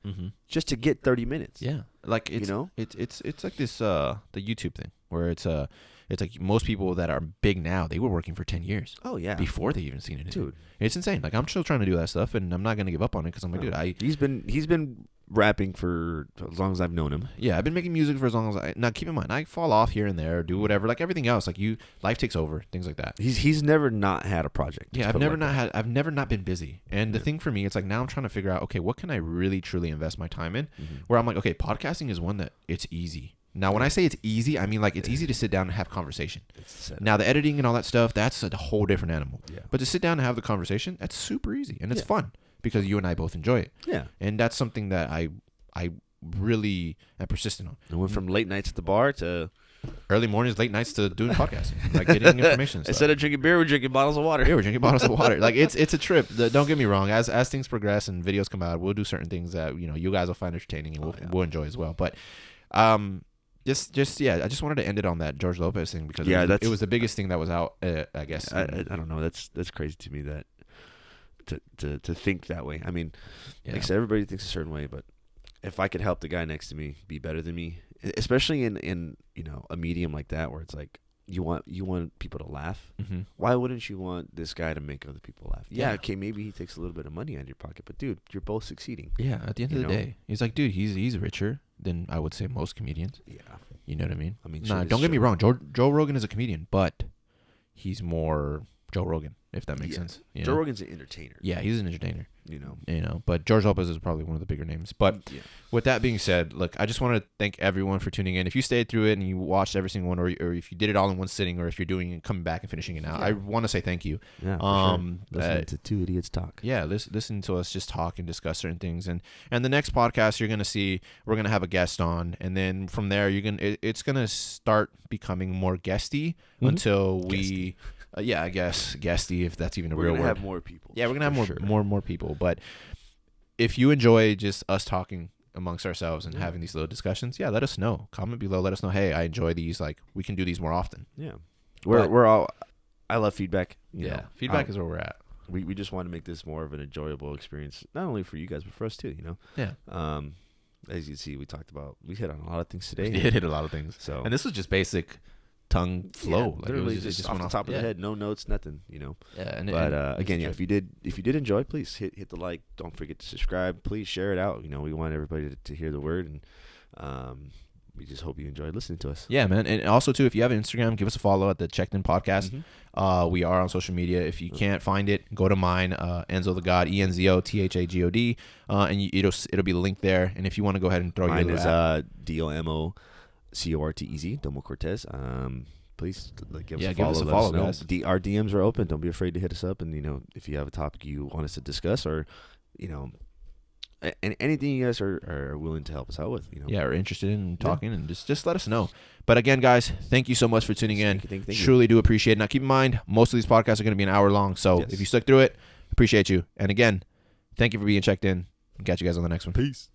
just to get 30 minutes. Yeah. Like, it's, it's like this, the YouTube thing where it's like most people that are big now, they were working for 10 years. Oh, yeah. Before they even seen it. Dude. It's insane. Like, I'm still trying to do that stuff, and I'm not going to give up on it because I'm like, dude, He's been rapping for as long as I've known him. Yeah, I've been making music for as long as now, keep in mind, I fall off here and there, do whatever, like everything else. Like, life takes over, things like that. He's never not had a project. Yeah, I've never not been busy. And the thing for me, it's like now I'm trying to figure out, okay, what can I really, truly invest my time in? Where I'm like, okay, podcasting is one that it's easy. Now, when I say it's easy, I mean like it's easy to sit down and have conversation. Now, the editing and all that stuff, that's a whole different animal. Yeah. But to sit down and have the conversation, that's super easy. And it's fun because you and I both enjoy it. Yeah. And that's something that I really am persistent on. I went from late nights at the bar to early mornings, late nights to doing podcasting, like getting information. Instead of drinking beer, we're drinking bottles of water. Yeah, we're drinking bottles of water. Like it's a trip. Don't get me wrong. As things progress and videos come out, we'll do certain things that you guys will find entertaining and we'll enjoy as well. But I just wanted to end it on that George Lopez thing because it was the biggest thing that was out. I guess I don't know. That's crazy to me that to think that way. I mean, like I said, everybody thinks a certain way, but if I could help the guy next to me be better than me, especially in a medium like that where it's like you want people to laugh, why wouldn't you want this guy to make other people laugh? Yeah, okay, maybe he takes a little bit of money out of your pocket, but dude, you're both succeeding. Yeah, at the end of the day, he's like, dude, he's richer than I would say most comedians. Yeah, you know what I mean? I mean, don't get me wrong, Joe Rogan is a comedian, but he's more Joe Rogan, if that makes sense. Joe Rogan's an entertainer. Yeah, he's an entertainer. But George Lopez is probably one of the bigger names. But with that being said, look, I just want to thank everyone for tuning in. If you stayed through it and you watched every single one, or if you did it all in one sitting, or if you're doing it, coming back and finishing it out, I want to say thank you. Yeah, sure. Listening to two idiots talk. Yeah, listen to us just talk and discuss certain things. And the next podcast you're gonna see, we're gonna have a guest on, and then from there it's gonna start becoming more guesty until we. I guess guesty, if that's even a real word. We're gonna have more people. Yeah, we're gonna have more people. But if you enjoy just us talking amongst ourselves and having these little discussions, let us know. Comment below. Let us know. Hey, I enjoy these. Like, we can do these more often. Yeah, we're all. I love feedback. Feedback is where we're at. We just want to make this more of an enjoyable experience, not only for you guys but for us too. Yeah. As you see, we hit on a lot of things today. We did hit a lot of things. And this was just basic tongue flow, literally just off the top of the head, no notes, nothing, Yeah, but again, if you did enjoy, please hit the like. Don't forget to subscribe. Please share it out. We want everybody to hear the word, and we just hope you enjoyed listening to us. Yeah, man. And also too, if you have an Instagram, give us a follow at the Checked In Podcast. We are on social media. If you can't find it, go to mine, Enzo the God, ENZOTHAGOD, and it'll be linked there. And if you want to go ahead and throw mine is DOMO CORTEZ, Domo Cortez. Please give us a follow. Guys. Our DMs are open. Don't be afraid to hit us up. And if you have a topic you want us to discuss, or anything you guys are willing to help us out with, we're interested in talking, and just let us know. But again, guys, thank you so much for tuning in. Thank you. Truly do appreciate it. Now, keep in mind, most of these podcasts are going to be an hour long. So if you stuck through it, appreciate you. And again, thank you for being checked in. Catch you guys on the next one. Peace.